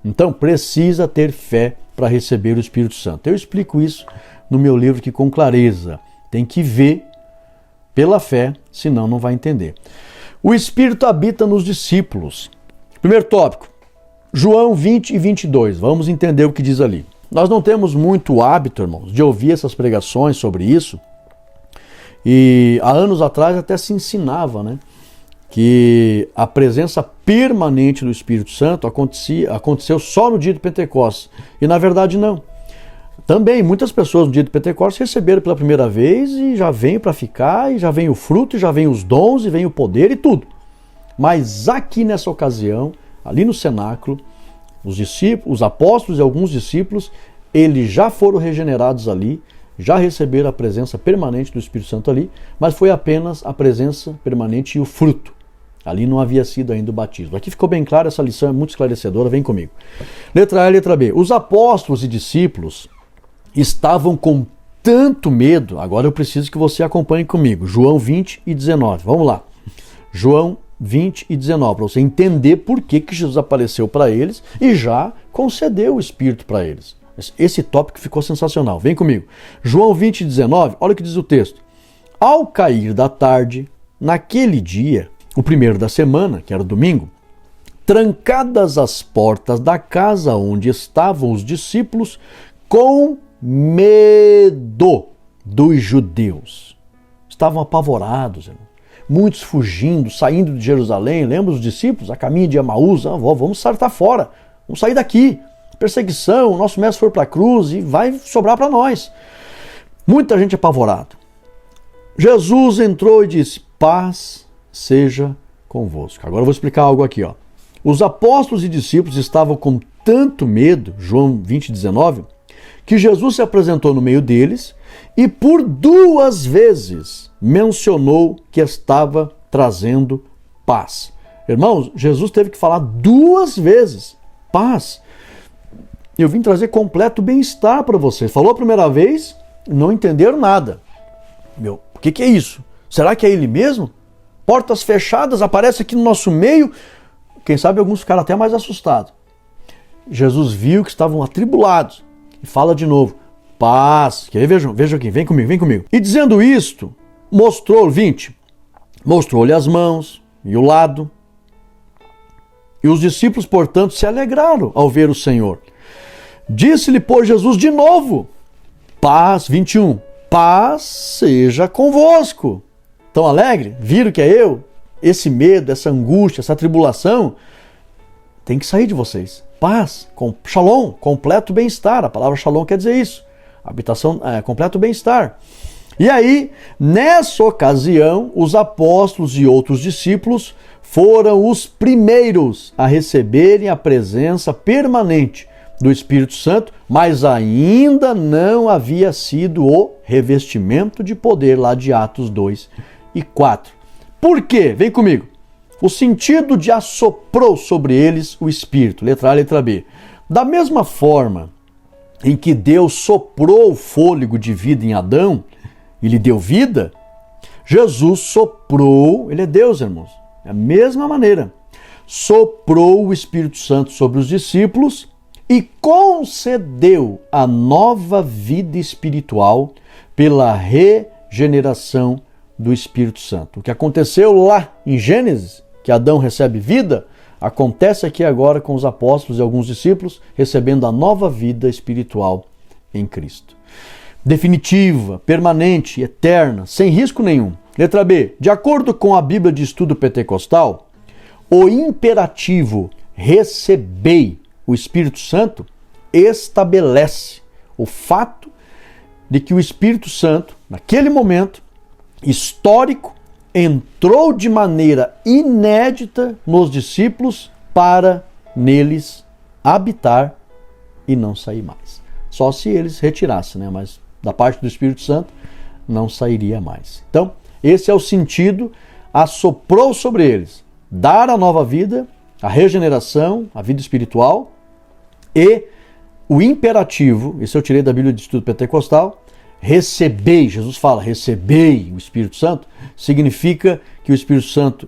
Então precisa ter fé para receber o Espírito Santo. Eu explico isso no meu livro aqui com clareza. Tem que ver pela fé, senão não vai entender. O Espírito habita nos discípulos. Primeiro tópico, João 20 e 22. Vamos entender o que diz ali. Nós não temos muito hábito, irmãos, de ouvir essas pregações sobre isso. E há anos atrás até se ensinava, né, que a presença permanente do Espírito Santo aconteceu só no dia de Pentecostes. E na verdade não. Também muitas pessoas no dia de Pentecostes receberam pela primeira vez e já vem para ficar, e já vem o fruto, e já vem os dons, e vem o poder e tudo. Mas aqui nessa ocasião, ali no cenáculo, os discípulos, os apóstolos e alguns discípulos, eles já foram regenerados ali, já receberam a presença permanente do Espírito Santo ali, mas foi apenas a presença permanente e o fruto. Ali não havia sido ainda o batismo. Aqui ficou bem claro, essa lição é muito esclarecedora, vem comigo. Letra A e letra B. Os apóstolos e discípulos estavam com tanto medo, agora eu preciso que você acompanhe comigo. João 20 e 19, vamos lá. João 20 e 19, para você entender por que Jesus apareceu para eles e já concedeu o Espírito para eles. Esse tópico ficou sensacional, vem comigo. João 20 e 19, olha o que diz o texto. Ao cair da tarde, naquele dia, o primeiro da semana, que era o domingo, trancadas as portas da casa onde estavam os discípulos, com medo dos judeus. Estavam apavorados, irmão. Muitos fugindo, saindo de Jerusalém. Lembra os discípulos? A caminho de Emaús. Vamos saltar fora. Vamos sair daqui. Perseguição, o nosso mestre foi para a cruz e vai sobrar para nós. Muita gente apavorada. Jesus entrou e disse, paz seja convosco. Agora eu vou explicar algo aqui. Ó. Os apóstolos e discípulos estavam com tanto medo, João 20, 19, que Jesus se apresentou no meio deles e por 2 vezes mencionou que estava trazendo paz. Irmãos, Jesus teve que falar 2 vezes, paz. Eu vim trazer completo bem-estar para vocês. Falou a primeira vez, não entenderam nada. O que é isso? Será que é ele mesmo? Portas fechadas, aparece aqui no nosso meio. Quem sabe alguns ficaram até mais assustados. Jesus viu que estavam atribulados. E fala de novo, paz. Vejam aqui, vem comigo. E dizendo isto, mostrou-lhe as mãos e o lado. E os discípulos, portanto, se alegraram ao ver o Senhor. Disse-lhe, pois, Jesus de novo, paz, 21, paz seja convosco. Tão alegre? Viram que é eu? Esse medo, essa angústia, essa tribulação, tem que sair de vocês. Paz, shalom, completo bem-estar. A palavra shalom quer dizer isso. Habitação, completo bem-estar. E aí, nessa ocasião, os apóstolos e outros discípulos foram os primeiros a receberem a presença permanente do Espírito Santo, mas ainda não havia sido o revestimento de poder lá de Atos 2 e 4. Por quê? Vem comigo. O sentido de assoprou sobre eles o Espírito, letra A, letra B. Da mesma forma em que Deus soprou o fôlego de vida em Adão e lhe deu vida, Jesus soprou, ele é Deus, irmãos, é a mesma maneira, soprou o Espírito Santo sobre os discípulos e concedeu a nova vida espiritual pela regeneração do Espírito Santo. O que aconteceu lá em Gênesis, que Adão recebe vida, acontece aqui agora com os apóstolos e alguns discípulos recebendo a nova vida espiritual em Cristo. Definitiva, permanente, eterna, sem risco nenhum. Letra B. De acordo com a Bíblia de Estudo Pentecostal, o imperativo recebei o Espírito Santo estabelece o fato de que o Espírito Santo, naquele momento histórico, entrou de maneira inédita nos discípulos para neles habitar e não sair mais. Só se eles retirassem, né? Mas da parte do Espírito Santo não sairia mais. Então, Esse é o sentido, assoprou sobre eles. Dar a nova vida, a regeneração, a vida espiritual e o imperativo, esse eu tirei da Bíblia de Estudo Pentecostal, recebei, Jesus fala, recebei o Espírito Santo, significa que o Espírito Santo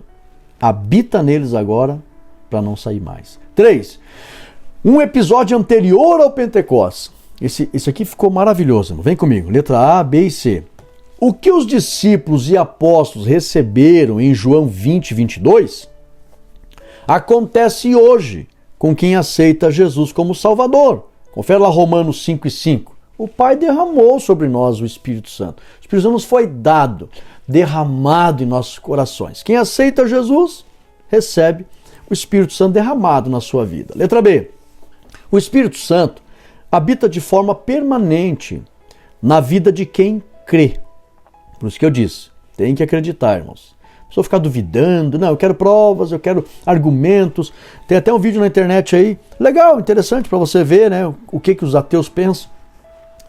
habita neles agora para não sair mais. 3. Um episódio anterior ao Pentecostes. Esse aqui ficou maravilhoso. Vem comigo. Letra A, B e C. O que os discípulos e apóstolos receberam em João 20, 22 acontece hoje com quem aceita Jesus como Salvador. Confere lá Romanos 5 e 5. O Pai derramou sobre nós o Espírito Santo. O Espírito Santo nos foi dado, derramado em nossos corações. Quem aceita Jesus recebe o Espírito Santo derramado na sua vida. Letra B. O Espírito Santo habita de forma permanente na vida de quem crê. Por isso que eu disse, tem que acreditar, irmãos. A pessoa ficar duvidando, não, eu quero provas, eu quero argumentos. Tem até um vídeo na internet aí, legal, interessante para você ver, né, o que os ateus pensam.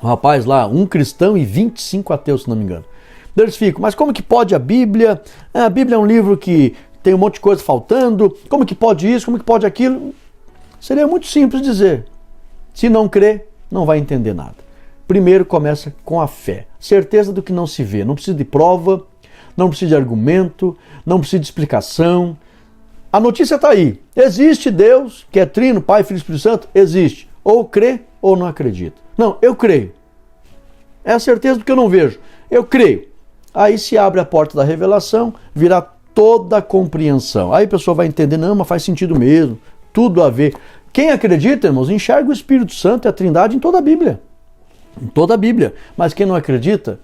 Um rapaz lá, um cristão e 25 ateus, se não me engano. Eles ficam, mas como que pode a Bíblia? A Bíblia é um livro que tem um monte de coisa faltando, como que pode isso, como que pode aquilo? Seria muito simples dizer, se não crê, não vai entender nada. Primeiro começa com a fé, certeza do que não se vê, não precisa de prova, não precisa de argumento, não precisa de explicação. A notícia está aí, existe Deus, que é Trino, Pai, Filho e Espírito Santo, existe, ou crê ou não acredita. Não, eu creio, é a certeza do que eu não vejo, eu creio. Aí se abre a porta da revelação, virá toda a compreensão. Aí a pessoa vai entender, não, mas faz sentido mesmo, tudo a ver. Quem acredita, irmãos, enxerga o Espírito Santo e a Trindade em toda a Bíblia. Em toda a Bíblia. Mas quem não acredita,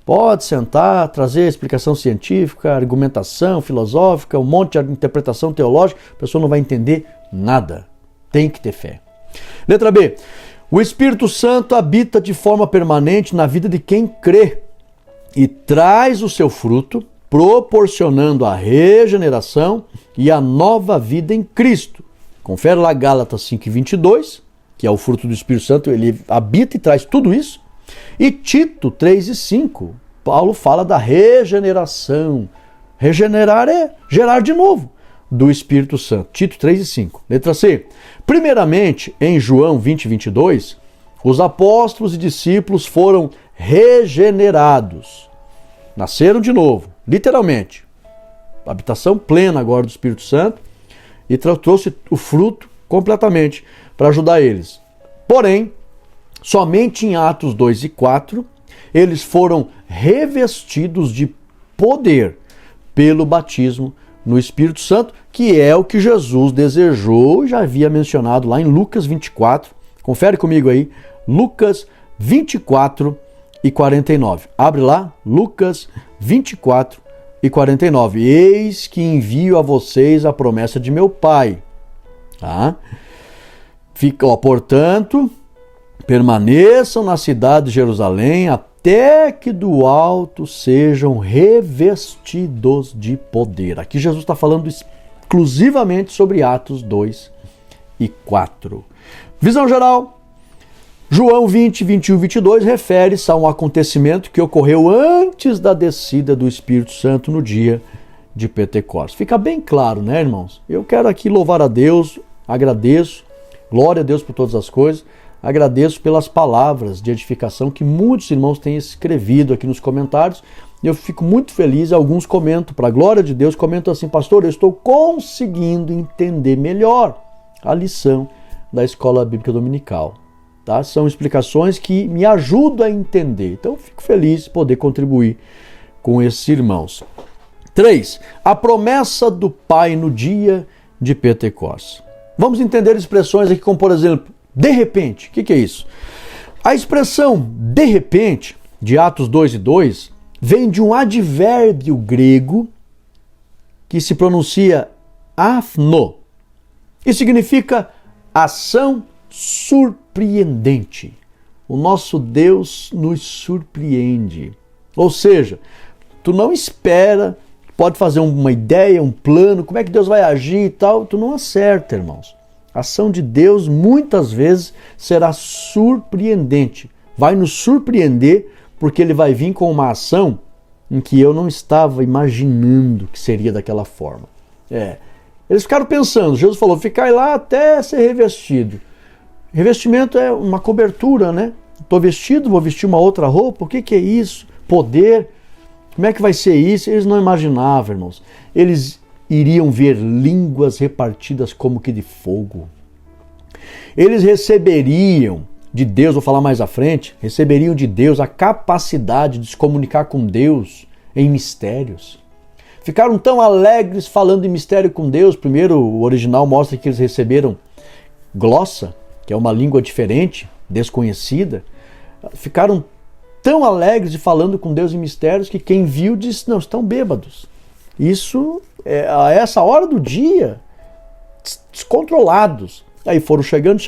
pode sentar, trazer explicação científica, argumentação filosófica, um monte de interpretação teológica, a pessoa não vai entender nada. Tem que ter fé. Letra B. O Espírito Santo habita de forma permanente na vida de quem crê e traz o seu fruto, proporcionando a regeneração e a nova vida em Cristo. Confere lá Gálatas 5:22, que é o fruto do Espírito Santo, ele habita e traz tudo isso. E Tito 3:5, Paulo fala da regeneração. Regenerar é gerar de novo do Espírito Santo. Tito 3:5. Letra C. Primeiramente, em João 20:22, os apóstolos e discípulos foram regenerados. Nasceram de novo, literalmente. Habitação plena agora do Espírito Santo. E trouxe o fruto completamente para ajudar eles. Porém, somente em Atos 2 e 4, eles foram revestidos de poder pelo batismo no Espírito Santo, que é o que Jesus desejou, já havia mencionado lá em Lucas 24. Confere comigo aí, Lucas 24 e 49. Abre lá, Lucas 24 e 49. Eis que envio a vocês a promessa de meu Pai. Tá? Portanto, permaneçam na cidade de Jerusalém até que do alto sejam revestidos de poder. Aqui Jesus está falando exclusivamente sobre Atos 2 e 4. Visão geral. João 20, 21 e 22 refere-se a um acontecimento que ocorreu antes da descida do Espírito Santo no dia de Pentecostes. Fica bem claro, né, irmãos? Eu quero aqui louvar a Deus, agradeço, glória a Deus por todas as coisas, agradeço pelas palavras de edificação que muitos irmãos têm escrevido aqui nos comentários. Eu fico muito feliz, alguns comentam, para a glória de Deus, comentam assim, pastor, eu estou conseguindo entender melhor a lição da Escola Bíblica Dominical. Tá? São explicações que me ajudam a entender. Então, fico feliz de poder contribuir com esses irmãos. 3. A promessa do Pai no dia de Pentecostes. Vamos entender expressões aqui como, por exemplo, de repente. O que é isso? A expressão de repente, de Atos 2 e 2, vem de um advérbio grego que se pronuncia afno e significa ação surpreendente. O nosso Deus nos surpreende. Ou seja, tu não espera, pode fazer uma ideia, um plano, como é que Deus vai agir e tal, tu não acerta, irmãos. A ação de Deus muitas vezes será surpreendente. Vai nos surpreender porque ele vai vir com uma ação em que eu não estava imaginando que seria daquela forma. Eles ficaram pensando, Jesus falou, ficai lá até ser revestido. Revestimento é uma cobertura, né? Estou vestido, vou vestir uma outra roupa, o que é isso? Poder, como é que vai ser isso? Eles não imaginavam, irmãos. Eles iriam ver línguas repartidas como que de fogo. Eles receberiam de Deus, vou falar mais à frente, receberiam de Deus a capacidade de se comunicar com Deus em mistérios. Ficaram tão alegres falando em mistério com Deus. Primeiro, o original mostra que eles receberam glossa, que é uma língua diferente, desconhecida. Ficaram tão alegres de falando com Deus em mistérios que quem viu disse, não, estão bêbados. Isso, a essa hora do dia, descontrolados. Aí foram chegando,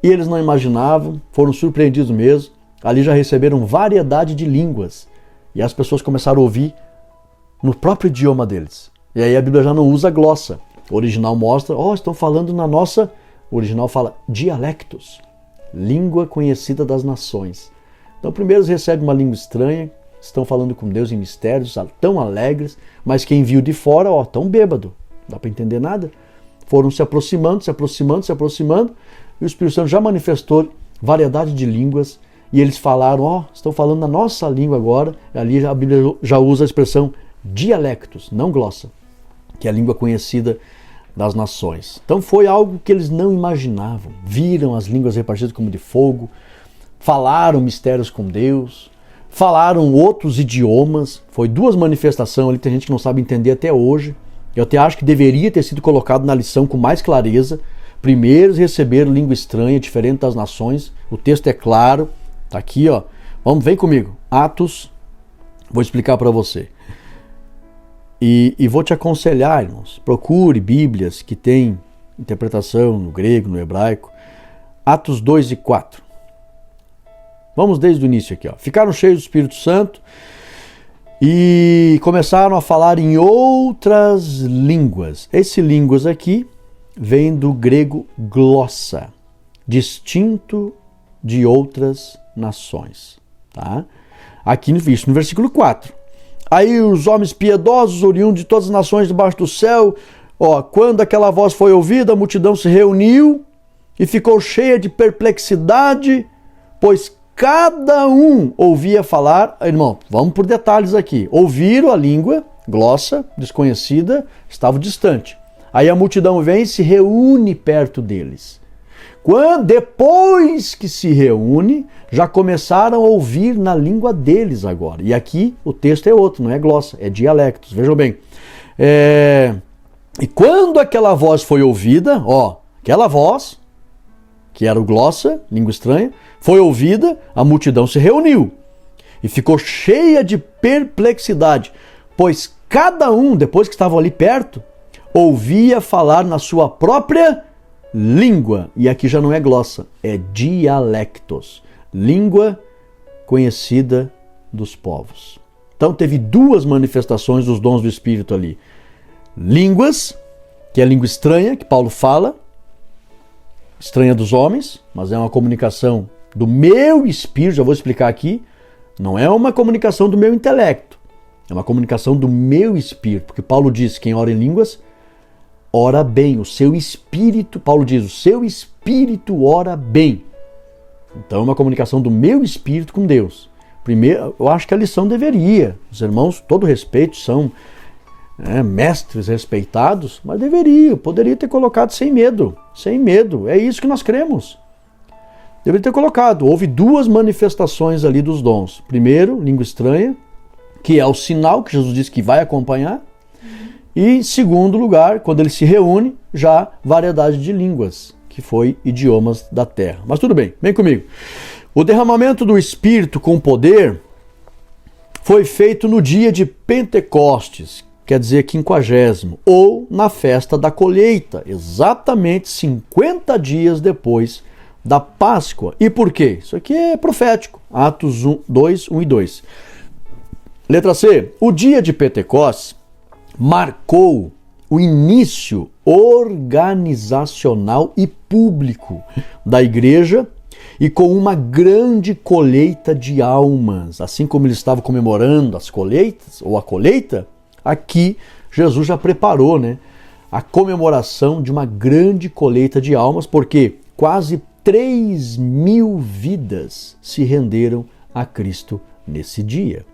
e eles não imaginavam, foram surpreendidos mesmo. Ali já receberam variedade de línguas. E as pessoas começaram a ouvir no próprio idioma deles. E aí a Bíblia já não usa glossa. O original mostra, estão falando na nossa... O original fala dialectos, língua conhecida das nações. Então primeiro eles recebem uma língua estranha, estão falando com Deus em mistérios, tão alegres, mas quem viu de fora, tão bêbado, não dá para entender nada. Foram se aproximando, e o Espírito Santo já manifestou variedade de línguas, e eles falaram, estão falando na nossa língua agora. Ali a Bíblia já usa a expressão dialectos, não glossa, que é a língua conhecida das nações. Então foi algo que eles não imaginavam. Viram as línguas repartidas como de fogo, falaram mistérios com Deus, falaram outros idiomas. Foi duas manifestações ali, tem gente que não sabe entender até hoje. Eu até acho que deveria ter sido colocado na lição com mais clareza. Primeiro eles receberam língua estranha, diferente das nações. O texto é claro, tá aqui, vem comigo. Atos, vou explicar para você. E vou te aconselhar, irmãos, procure Bíblias que tem interpretação no grego, no hebraico. Atos 2 e 4. Vamos desde o início aqui. Ficaram cheios do Espírito Santo e começaram a falar em outras línguas. Esse línguas aqui vem do grego glossa, distinto de outras nações. Tá? Aqui no versículo 4. Aí os homens piedosos, oriundos de todas as nações debaixo do céu, quando aquela voz foi ouvida, a multidão se reuniu e ficou cheia de perplexidade, pois cada um ouvia falar. Irmão, vamos por detalhes aqui. Ouviram a língua, glossa, desconhecida, estava distante. Aí a multidão vem e se reúne perto deles. Depois que se reúne, já começaram a ouvir na língua deles agora. E aqui o texto é outro, não é glossa, é dialectos. Vejam bem. E quando aquela voz foi ouvida, aquela voz, que era o glossa, língua estranha, foi ouvida, a multidão se reuniu e ficou cheia de perplexidade, pois cada um, depois que estavam ali perto, ouvia falar na sua própria língua. E aqui já não é glossa, é dialectos, língua conhecida dos povos. Então teve duas manifestações dos dons do Espírito ali. Línguas, que é a língua estranha, que Paulo fala, estranha dos homens, mas é uma comunicação do meu espírito, já vou explicar aqui, não é uma comunicação do meu intelecto, é uma comunicação do meu espírito, porque Paulo diz, quem ora em línguas, ora bem, o seu espírito, Paulo diz, o seu espírito ora bem. Então é uma comunicação do meu espírito com Deus. Primeiro, eu acho que a lição deveria, os irmãos, todo respeito, são mestres respeitados, mas poderia ter colocado sem medo, é isso que nós cremos. Deveria ter colocado, houve duas manifestações ali dos dons. Primeiro, língua estranha, que é o sinal que Jesus disse que vai acompanhar. E em segundo lugar, quando ele se reúne, já variedade de línguas, que foi idiomas da terra. Mas tudo bem, vem comigo. O derramamento do Espírito com poder foi feito no dia de Pentecostes, quer dizer 50º, ou na festa da colheita, exatamente 50 dias depois da Páscoa. E por quê? Isso aqui é profético. Atos 2, 1 e 2. Letra C. O dia de Pentecostes marcou o início organizacional e público da igreja e com uma grande colheita de almas. Assim como ele estava comemorando as colheitas, ou a colheita, aqui Jesus já preparou, né, a comemoração de uma grande colheita de almas, porque quase 3.000 vidas se renderam a Cristo nesse dia.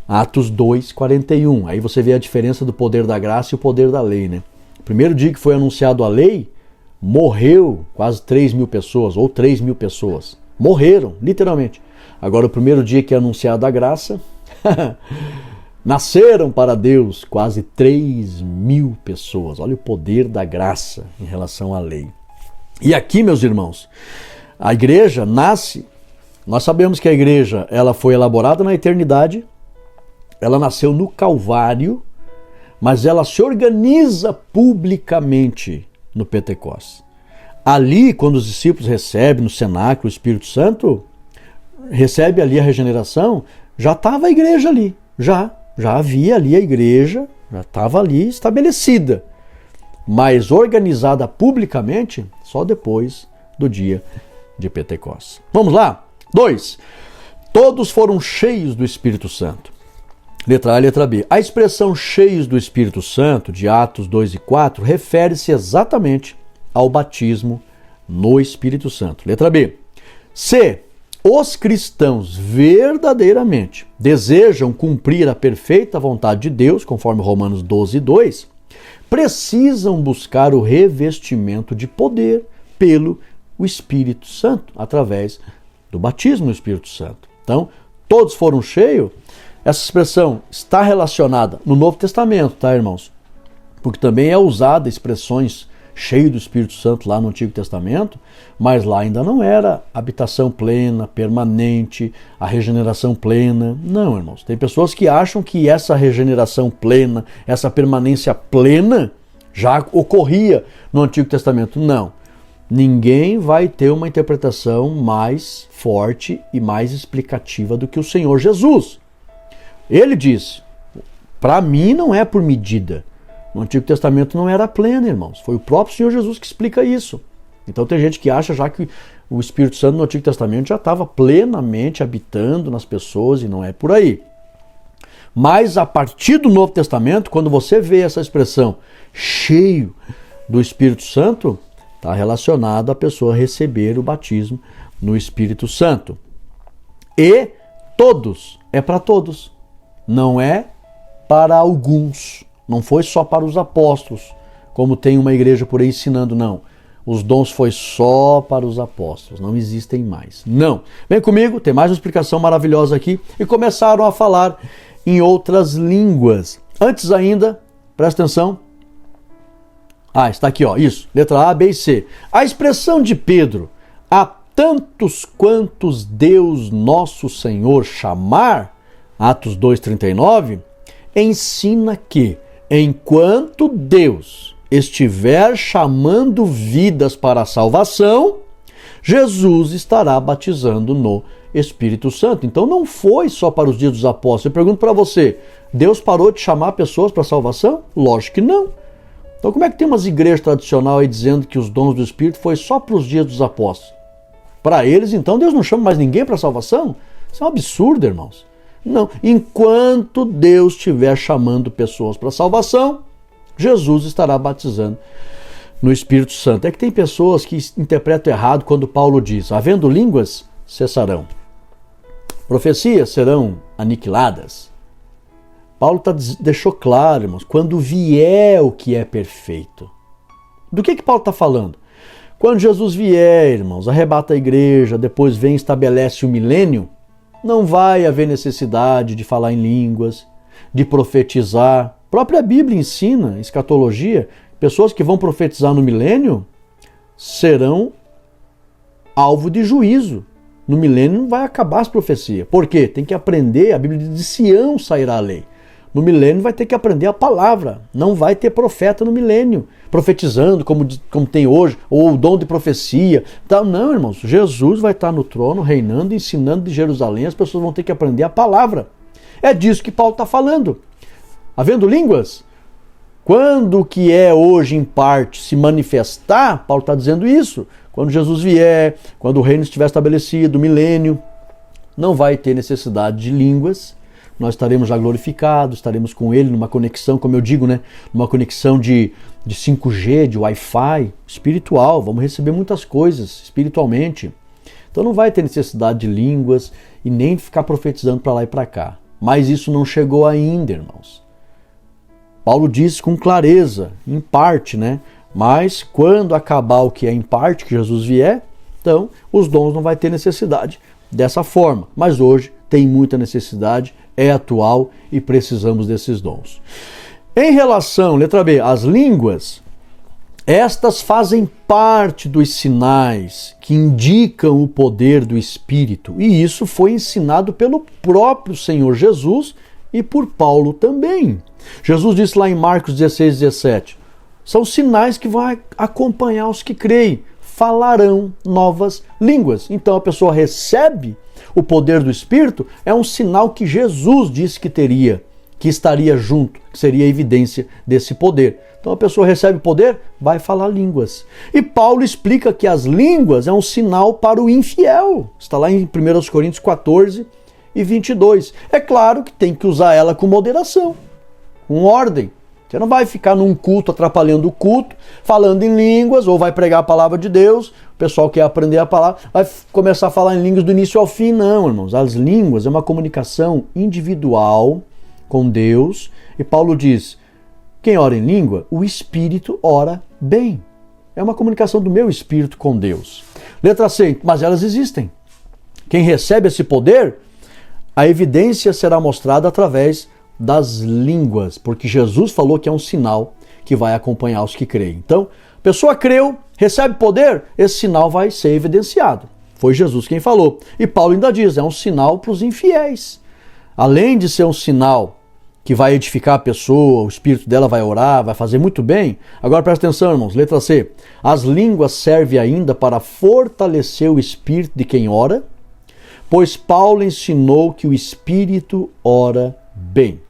Atos 2:41. Aí você vê a diferença do poder da graça e o poder da lei, né? O primeiro dia que foi anunciado a lei, morreu quase 3.000 pessoas, ou 3.000 pessoas. Morreram, literalmente. Agora, o primeiro dia que é anunciada a graça, nasceram para Deus quase 3.000 pessoas. Olha o poder da graça em relação à lei. E aqui, meus irmãos, a igreja nasce, nós sabemos que a igreja ela foi elaborada na eternidade, ela nasceu no Calvário, mas ela se organiza publicamente no Pentecostes. Ali, quando os discípulos recebem no cenáculo o Espírito Santo, recebe ali a regeneração, já estava a igreja ali, já havia ali a igreja, já estava ali estabelecida, mas organizada publicamente só depois do dia de Pentecostes. Vamos lá? 2. Todos foram cheios do Espírito Santo. Letra A e letra B. A expressão cheios do Espírito Santo, de Atos 2 e 4, refere-se exatamente ao batismo no Espírito Santo. Letra B. Se os cristãos verdadeiramente desejam cumprir a perfeita vontade de Deus, conforme Romanos 12:2, precisam buscar o revestimento de poder pelo Espírito Santo, através do batismo no Espírito Santo. Então, todos foram cheios. Essa expressão está relacionada no Novo Testamento, tá, irmãos? Porque também é usada expressões cheio do Espírito Santo lá no Antigo Testamento, mas lá ainda não era habitação plena, permanente, a regeneração plena. Não, irmãos. Tem pessoas que acham que essa regeneração plena, essa permanência plena, já ocorria no Antigo Testamento. Não. Ninguém vai ter uma interpretação mais forte e mais explicativa do que o Senhor Jesus. Ele disse, para mim não é por medida. No Antigo Testamento não era plena, irmãos. Foi o próprio Senhor Jesus que explica isso. Então tem gente que acha já que o Espírito Santo no Antigo Testamento já estava plenamente habitando nas pessoas e não é por aí. Mas a partir do Novo Testamento, quando você vê essa expressão cheio do Espírito Santo, está relacionado a pessoa receber o batismo no Espírito Santo. E todos, é para todos. Não é para alguns. Não foi só para os apóstolos, como tem uma igreja por aí ensinando, não. Os dons foi só para os apóstolos, não existem mais. Não. Vem comigo, tem mais uma explicação maravilhosa aqui. E começaram a falar em outras línguas. Antes ainda, presta atenção. Está aqui, ó, isso. Letra A, B e C. A expressão de Pedro, a tantos quantos Deus nosso Senhor chamar, Atos 2:39, ensina que, enquanto Deus estiver chamando vidas para a salvação, Jesus estará batizando no Espírito Santo. Então não foi só para os dias dos apóstolos. Eu pergunto para você, Deus parou de chamar pessoas para a salvação? Lógico que não. Então como é que tem umas igrejas tradicionais aí dizendo que os dons do Espírito foi só para os dias dos apóstolos? Para eles, então, Deus não chama mais ninguém para a salvação? Isso é um absurdo, irmãos. Não. Enquanto Deus estiver chamando pessoas para a salvação, Jesus estará batizando no Espírito Santo. É que tem pessoas que interpretam errado quando Paulo diz, havendo línguas, cessarão. Profecias serão aniquiladas. Paulo deixou claro, irmãos, quando vier o que é perfeito. Do que Paulo está falando? Quando Jesus vier, irmãos, arrebata a igreja, depois vem e estabelece o milênio, não vai haver necessidade de falar em línguas, de profetizar. A própria Bíblia ensina, escatologia, pessoas que vão profetizar no milênio serão alvo de juízo. No milênio não vai acabar as profecias. Por quê? Tem que aprender, a Bíblia diz, de Sião sairá a lei. No milênio vai ter que aprender a palavra. Não vai ter profeta no milênio, profetizando como tem hoje, ou o dom de profecia. Então, não, irmãos, Jesus vai estar no trono, reinando, ensinando de Jerusalém, as pessoas vão ter que aprender a palavra. É disso que Paulo está falando. Havendo línguas, Quando o que é hoje em parte se manifestar, Paulo está dizendo isso, quando Jesus vier, quando o reino estiver estabelecido, o milênio, não vai ter necessidade de línguas, nós estaremos já glorificados, estaremos com ele numa conexão, como eu digo, né, numa conexão de 5G, de Wi-Fi espiritual, vamos receber muitas coisas espiritualmente. Então não vai ter necessidade de línguas e nem de ficar profetizando para lá e para cá. Mas isso não chegou ainda, irmãos. Paulo diz com clareza, em parte, né? Mas quando acabar o que é em parte, que Jesus vier, então os dons não vai ter necessidade dessa forma. Mas hoje tem muita necessidade, é atual e precisamos desses dons. Em relação, letra B, às línguas, estas fazem parte dos sinais que indicam o poder do Espírito. E isso foi ensinado pelo próprio Senhor Jesus e por Paulo também. Jesus disse lá em Marcos 16, 17, são sinais que vão acompanhar os que creem, falarão novas línguas. Então a pessoa recebe o poder do Espírito, é um sinal que Jesus disse que teria, que estaria junto, que seria a evidência desse poder. Então a pessoa recebe poder, vai falar línguas. E Paulo explica que as línguas é um sinal para o infiel. Está lá em 1 Coríntios 14 e 22. É claro que tem que usar ela com moderação, com ordem. Você não vai ficar num culto atrapalhando o culto, falando em línguas, ou vai pregar a palavra de Deus, o pessoal quer aprender a palavra, vai começar a falar em línguas do início ao fim. Não, irmãos. As línguas é uma comunicação individual com Deus. E Paulo diz, quem ora em língua, o Espírito ora bem. É uma comunicação do meu Espírito com Deus. Letra C, mas elas existem. Quem recebe esse poder, a evidência será mostrada através das línguas, porque Jesus falou que é um sinal que vai acompanhar os que creem. Então, a pessoa creu, recebe poder, esse sinal vai ser evidenciado. Foi Jesus quem falou. E Paulo ainda diz, é um sinal para os infiéis. Além de ser um sinal que vai edificar a pessoa, o espírito dela vai orar, vai fazer muito bem. Agora presta atenção, irmãos, letra C. As línguas servem ainda para fortalecer o espírito de quem ora, pois Paulo ensinou que o espírito ora bem.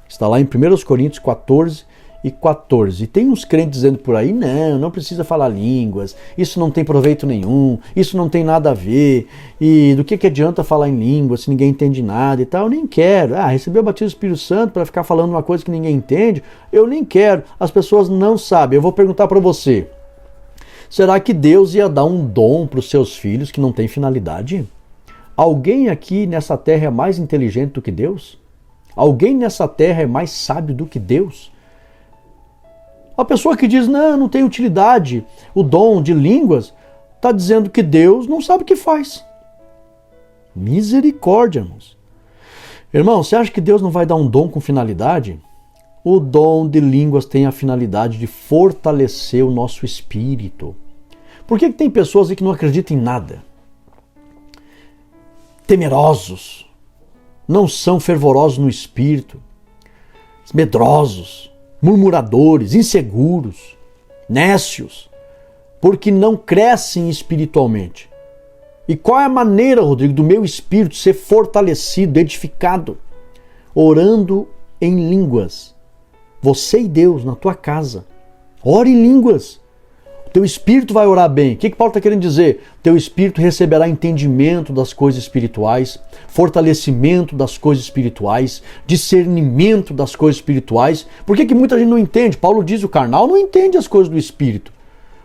Está lá em 1 Coríntios 14 e 14. E tem uns crentes dizendo por aí, não precisa falar línguas, isso não tem proveito nenhum, isso não tem nada a ver, e do que adianta falar em línguas se ninguém entende nada e tal? Eu nem quero. Receber o batismo do Espírito Santo para ficar falando uma coisa que ninguém entende? Eu nem quero. As pessoas não sabem. Eu vou perguntar para você, será que Deus ia dar um dom para os seus filhos que não tem finalidade? Alguém aqui nessa terra é mais inteligente do que Deus? Alguém nessa terra é mais sábio do que Deus? A pessoa que diz, não tem utilidade, o dom de línguas, está dizendo que Deus não sabe o que faz. Misericórdia, irmãos. Irmão, você acha que Deus não vai dar um dom com finalidade? O dom de línguas tem a finalidade de fortalecer o nosso espírito. Por que tem pessoas aí que não acreditam em nada? Temerosos, não são fervorosos no espírito, medrosos, murmuradores, inseguros, nécios, porque não crescem espiritualmente. E qual é a maneira, Rodrigo, do meu espírito ser fortalecido, edificado? Orando em línguas. Você e Deus na tua casa. Ore em línguas. Teu espírito vai orar bem. O que Paulo está querendo dizer? Teu espírito receberá entendimento das coisas espirituais, fortalecimento das coisas espirituais, discernimento das coisas espirituais. Por que muita gente não entende? Paulo diz, o carnal não entende as coisas do espírito.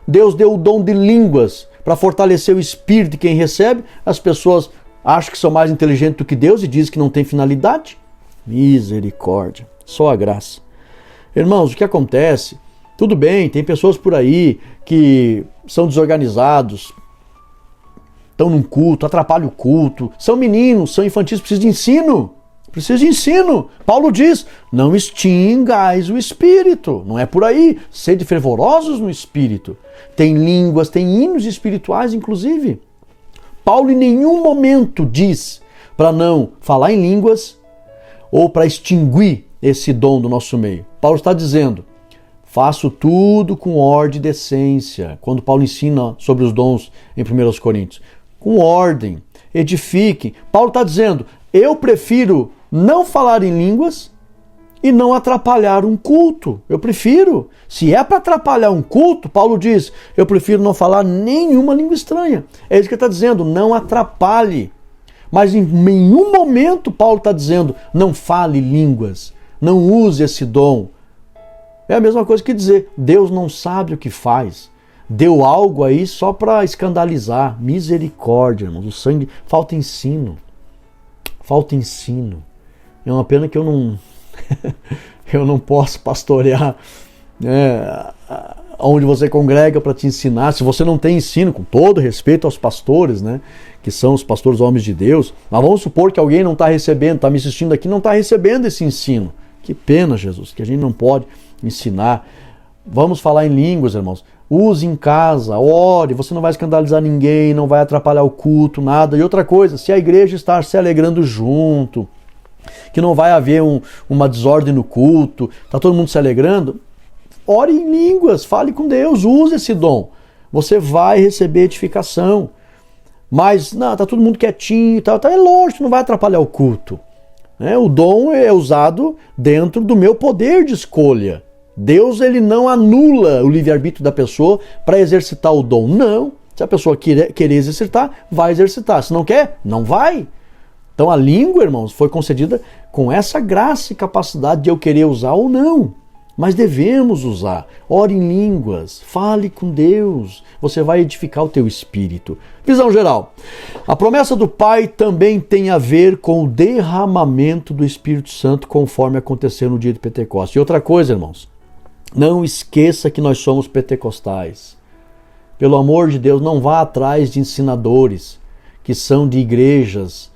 Deus deu o dom de línguas para fortalecer o espírito de quem recebe. As pessoas acham que são mais inteligentes do que Deus e dizem que não tem finalidade. Misericórdia, só a graça. Irmãos, o que acontece? Tudo bem, tem pessoas por aí que são desorganizados, estão num culto, atrapalham o culto, são meninos, são infantis, precisam de ensino. Precisa de ensino. Paulo diz, não extingais o espírito. Não é por aí. Sede fervorosos no espírito. Tem línguas, tem hinos espirituais, inclusive. Paulo em nenhum momento diz para não falar em línguas ou para extinguir esse dom do nosso meio. Paulo está dizendo, faço tudo com ordem e decência. Quando Paulo ensina sobre os dons em 1 Coríntios. Com ordem, edifiquem. Paulo está dizendo, eu prefiro não falar em línguas e não atrapalhar um culto. Eu prefiro, se é para atrapalhar um culto, Paulo diz, eu prefiro não falar nenhuma língua estranha. É isso que ele está dizendo, não atrapalhe. Mas em nenhum momento Paulo está dizendo, não fale línguas, não use esse dom. É a mesma coisa que dizer, Deus não sabe o que faz. Deu algo aí só para escandalizar. Misericórdia, irmãos, o sangue, falta ensino. Falta ensino. É uma pena que eu não posso pastorear onde você congrega para te ensinar. Se você não tem ensino, com todo respeito aos pastores, né, que são os pastores homens de Deus, mas vamos supor que alguém não está recebendo, está me assistindo aqui, não está recebendo esse ensino. Que pena, Jesus, que a gente não pode ensinar. Vamos falar em línguas, irmãos. Use em casa, ore, você não vai escandalizar ninguém, não vai atrapalhar o culto, nada. E outra coisa, se a igreja está se alegrando junto, que não vai haver uma desordem no culto, está todo mundo se alegrando, ore em línguas, fale com Deus, use esse dom. Você vai receber edificação. Mas, não, está todo mundo quietinho e tal, é lógico, não vai atrapalhar o culto. O dom é usado dentro do meu poder de escolha. Deus, ele não anula o livre-arbítrio da pessoa para exercitar o dom. Não. Se a pessoa querer exercitar, vai exercitar. Se não quer, não vai. Então a língua, irmãos, foi concedida com essa graça e capacidade de eu querer usar ou não. Mas devemos usar. Ore em línguas, fale com Deus. Você vai edificar o teu espírito. Visão geral. A promessa do Pai também tem a ver com o derramamento do Espírito Santo, conforme aconteceu no dia de Pentecostes. E outra coisa, irmãos, não esqueça que nós somos pentecostais. Pelo amor de Deus, não vá atrás de ensinadores que são de igrejas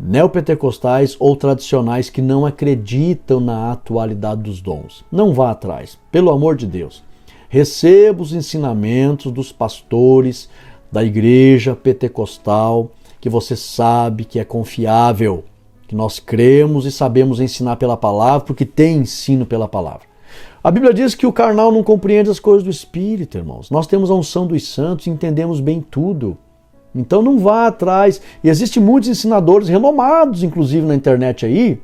neopentecostais ou tradicionais que não acreditam na atualidade dos dons. Não vá atrás, pelo amor de Deus. Receba os ensinamentos dos pastores da igreja pentecostal, que você sabe que é confiável, que nós cremos e sabemos ensinar pela palavra, porque tem ensino pela palavra. A Bíblia diz que o carnal não compreende as coisas do Espírito, irmãos. Nós temos a unção dos santos e entendemos bem tudo. Então não vá atrás. E existem muitos ensinadores renomados, inclusive na internet aí,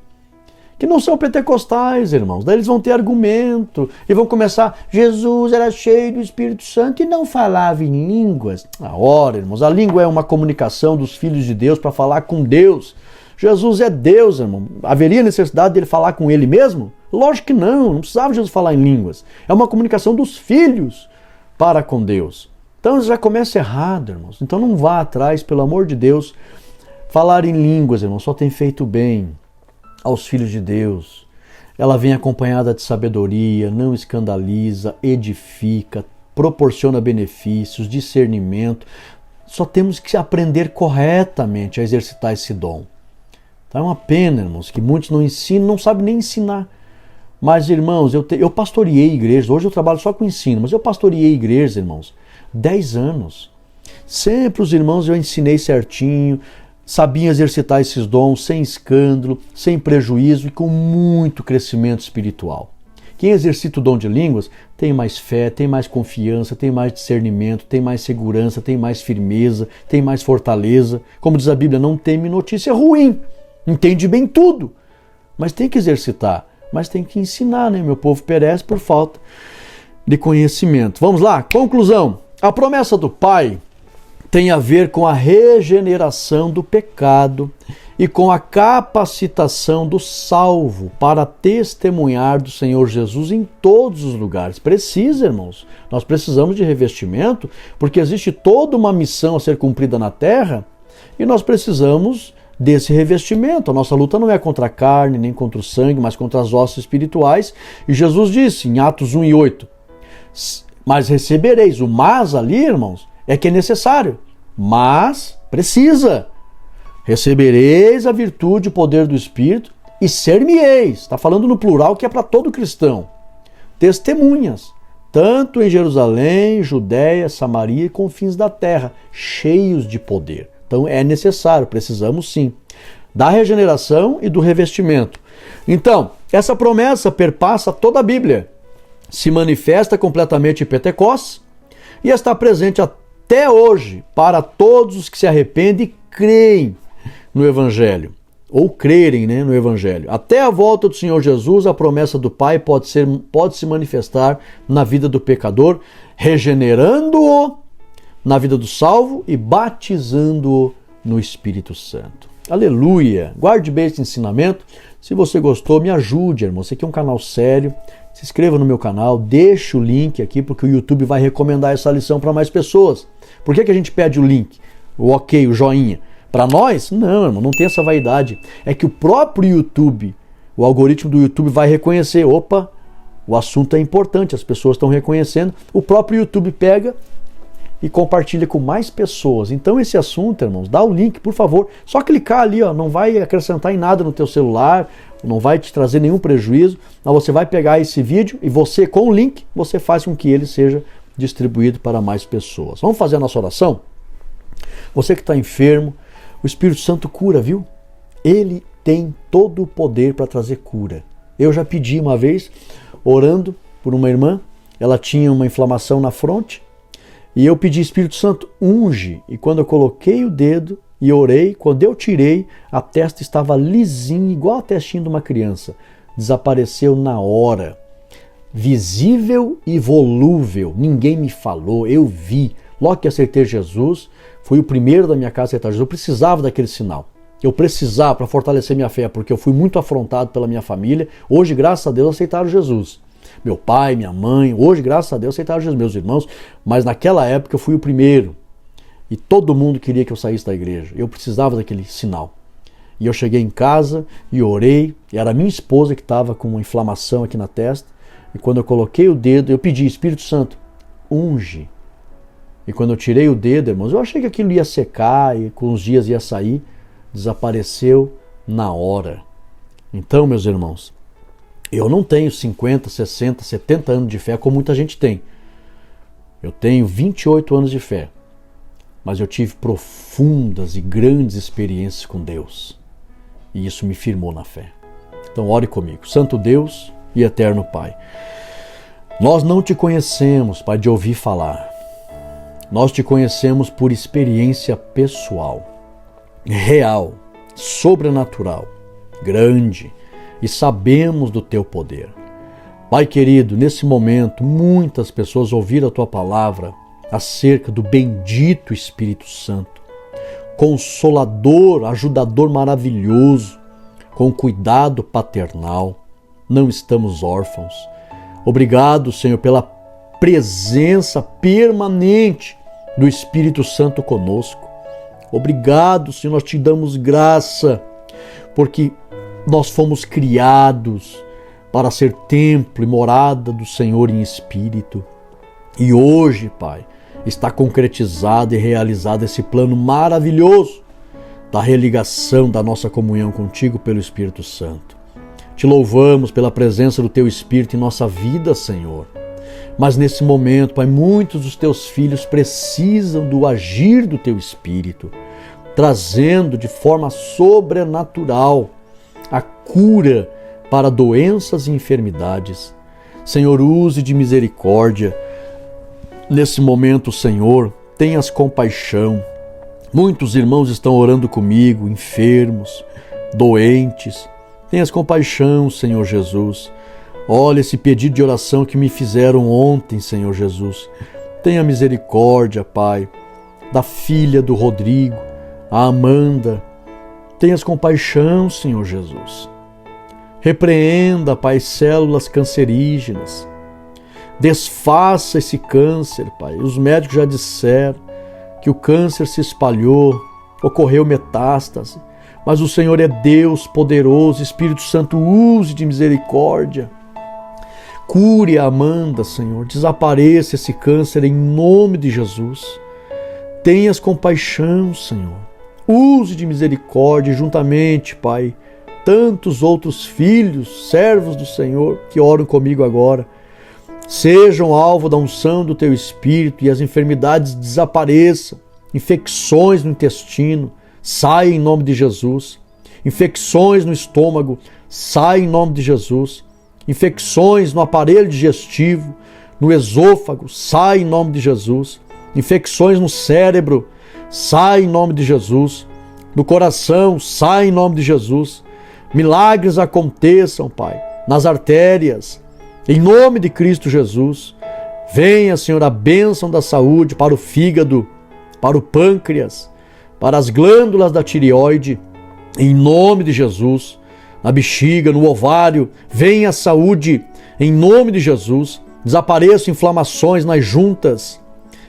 que não são pentecostais, irmãos. Daí eles vão ter argumento e vão começar, Jesus era cheio do Espírito Santo e não falava em línguas. Ora, irmãos, a língua é uma comunicação dos filhos de Deus para falar com Deus. Jesus é Deus, irmão. Haveria necessidade dele falar com ele mesmo? Lógico que não precisava Jesus falar em línguas. É uma comunicação dos filhos para com Deus. Então já começa errado, irmãos. Então não vá atrás, pelo amor de Deus. Falar em línguas, irmãos, só tem feito bem aos filhos de Deus. Ela vem acompanhada de sabedoria, não escandaliza, edifica, proporciona benefícios, discernimento. Só temos que aprender corretamente a exercitar esse dom. Então é uma pena, irmãos, que muitos não ensinam, não sabem nem ensinar. Mas, irmãos, eu pastoreei igrejas, hoje eu trabalho só com ensino, mas eu pastoreei igrejas, irmãos, 10 anos. Sempre os irmãos eu ensinei certinho, sabiam exercitar esses dons sem escândalo, sem prejuízo e com muito crescimento espiritual. Quem exercita o dom de línguas tem mais fé, tem mais confiança, tem mais discernimento, tem mais segurança, tem mais firmeza, tem mais fortaleza. Como diz a Bíblia, não teme notícia ruim, entende bem tudo, mas tem que exercitar. Mas tem que ensinar, né? Meu povo perece por falta de conhecimento. Vamos lá, conclusão. A promessa do Pai tem a ver com a regeneração do pecado e com a capacitação do salvo para testemunhar do Senhor Jesus em todos os lugares. Precisa, irmãos. Nós precisamos de revestimento, porque existe toda uma missão a ser cumprida na terra e nós precisamos desse revestimento. A nossa luta não é contra a carne, nem contra o sangue, mas contra as hostes espirituais. E Jesus disse em Atos 1:8, mas recebereis. O mas ali, irmãos, é que é necessário. Mas precisa. Recebereis a virtude e o poder do Espírito e ser-me-eis. Está falando no plural, que é para todo cristão. Testemunhas, tanto em Jerusalém, Judéia, Samaria e confins da terra, cheios de poder. Então é necessário, precisamos sim, da regeneração e do revestimento. Então, essa promessa perpassa toda a Bíblia, se manifesta completamente em Pentecostes e está presente até hoje para todos os que se arrependem e creem no Evangelho. ou crerem, né, no Evangelho. Até a volta do Senhor Jesus, a promessa do Pai pode se manifestar na vida do pecador, regenerando-o na vida do salvo e batizando-o no Espírito Santo. Aleluia! Guarde bem esse ensinamento. Se você gostou, me ajude, irmão. Esse aqui é um canal sério. Se inscreva no meu canal, deixe o link aqui, porque o YouTube vai recomendar essa lição para mais pessoas. Por que a gente pede o link, o ok, o joinha? Para nós? Não, irmão, não tem essa vaidade. É que o próprio YouTube, o algoritmo do YouTube vai reconhecer. Opa, o assunto é importante, as pessoas estão reconhecendo. O próprio YouTube pega e compartilha com mais pessoas. Então esse assunto, irmãos, dá o link, por favor. Só clicar ali, ó, não vai acrescentar em nada no teu celular, não vai te trazer nenhum prejuízo. Mas você vai pegar esse vídeo e você, com o link, você faz com que ele seja distribuído para mais pessoas. Vamos fazer a nossa oração? Você que está enfermo, o Espírito Santo cura, viu? Ele tem todo o poder para trazer cura. Eu já pedi uma vez, orando por uma irmã, ela tinha uma inflamação na fronte, e eu pedi, Espírito Santo, unge. E quando eu coloquei o dedo e orei, quando eu tirei, a testa estava lisinha, igual a testinha de uma criança. Desapareceu na hora. Visível e volúvel. Ninguém me falou, eu vi. Logo que acertei Jesus, fui o primeiro da minha casa a aceitar Jesus. Eu precisava daquele sinal. Eu precisava para fortalecer minha fé, porque eu fui muito afrontado pela minha família. Hoje, graças a Deus, aceitaram Jesus. Meu pai, minha mãe, hoje, graças a Deus, aceitaram Jesus, meus irmãos. Mas naquela época eu fui o primeiro. E todo mundo queria que eu saísse da igreja. Eu precisava daquele sinal. E eu cheguei em casa e orei. E era a minha esposa que estava com uma inflamação aqui na testa. E quando eu coloquei o dedo, eu pedi, Espírito Santo, unge. E quando eu tirei o dedo, irmãos, eu achei que aquilo ia secar e com uns dias ia sair. Desapareceu na hora. Então, meus irmãos, eu não tenho 50, 60, 70 anos de fé como muita gente tem. Eu tenho 28 anos de fé. Mas eu tive profundas e grandes experiências com Deus. E isso me firmou na fé. Então ore comigo. Santo Deus e eterno Pai, nós não te conhecemos, Pai, de ouvir falar. Nós te conhecemos por experiência pessoal, real, sobrenatural, grande, e sabemos do teu poder. Pai querido, nesse momento, muitas pessoas ouviram a tua palavra acerca do bendito Espírito Santo, consolador, ajudador maravilhoso, com cuidado paternal. Não estamos órfãos. Obrigado, Senhor, pela presença permanente do Espírito Santo conosco. Obrigado, Senhor, nós te damos graça, porque nós fomos criados para ser templo e morada do Senhor em espírito. E hoje, Pai, está concretizado e realizado esse plano maravilhoso da religação da nossa comunhão contigo pelo Espírito Santo. Te louvamos pela presença do teu Espírito em nossa vida, Senhor. Mas nesse momento, Pai, muitos dos teus filhos precisam do agir do teu Espírito, trazendo de forma sobrenatural a cura para doenças e enfermidades. Senhor, use de misericórdia. Nesse momento, Senhor, tenhas compaixão. Muitos irmãos estão orando comigo, enfermos, doentes. Tenhas compaixão, Senhor Jesus. Olha esse pedido de oração que me fizeram ontem, Senhor Jesus. Tenha misericórdia, Pai, da filha do Rodrigo, a Amanda. Tenhas compaixão, Senhor Jesus. Repreenda, Pai, células cancerígenas. Desfaça esse câncer, Pai. Os médicos já disseram que o câncer se espalhou, ocorreu metástase. Mas o Senhor é Deus poderoso, Espírito Santo, use de misericórdia. Cure a Amanda, Senhor. Desapareça esse câncer em nome de Jesus. Tenhas compaixão, Senhor. Use de misericórdia juntamente, Pai, tantos outros filhos, servos do Senhor que oram comigo agora. Sejam alvo da unção do teu Espírito e as enfermidades desapareçam. Infecções no intestino, sai em nome de Jesus. Infecções no estômago, sai em nome de Jesus. Infecções no aparelho digestivo, no esôfago, sai em nome de Jesus. Infecções no cérebro, sai em nome de Jesus. do coração, sai em nome de Jesus. Milagres aconteçam, Pai, nas artérias, em nome de Cristo Jesus. Venha, Senhor, a bênção da saúde para o fígado, para o pâncreas, para as glândulas da tireoide, em nome de Jesus. Na bexiga, no ovário, venha a saúde, em nome de Jesus. Desapareçam inflamações nas juntas,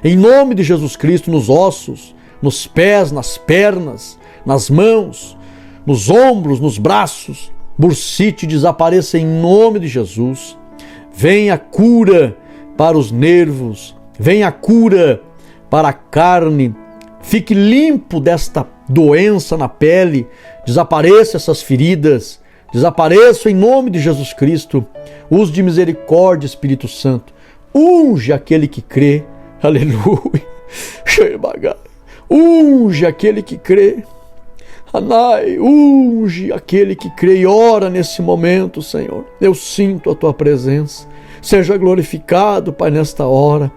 em nome de Jesus Cristo, nos ossos, nos pés, nas pernas, nas mãos, nos ombros, nos braços. Bursite desapareça em nome de Jesus. Venha a cura para os nervos, venha a cura para a carne. Fique limpo desta doença na pele, desapareça essas feridas, desapareça em nome de Jesus Cristo. Use de misericórdia, Espírito Santo. Unge aquele que crê. Aleluia. Unge aquele que crê. Anai, unge aquele que crê e ora nesse momento, Senhor. Eu sinto a Tua presença. Seja glorificado, Pai, nesta hora.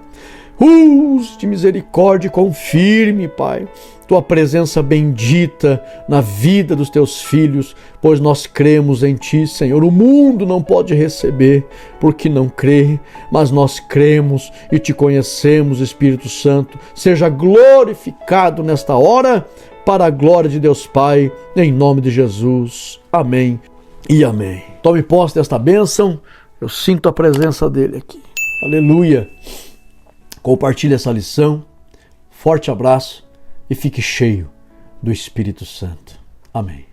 Use de misericórdia e confirme, Pai, Tua presença bendita na vida dos Teus filhos, pois nós cremos em Ti, Senhor. O mundo não pode receber porque não crê, mas nós cremos e Te conhecemos, Espírito Santo. Seja glorificado nesta hora, para a glória de Deus Pai, em nome de Jesus. Amém e amém. Tome posse desta bênção. Eu sinto a presença dele aqui. Aleluia. Compartilhe essa lição. Forte abraço e fique cheio do Espírito Santo. Amém.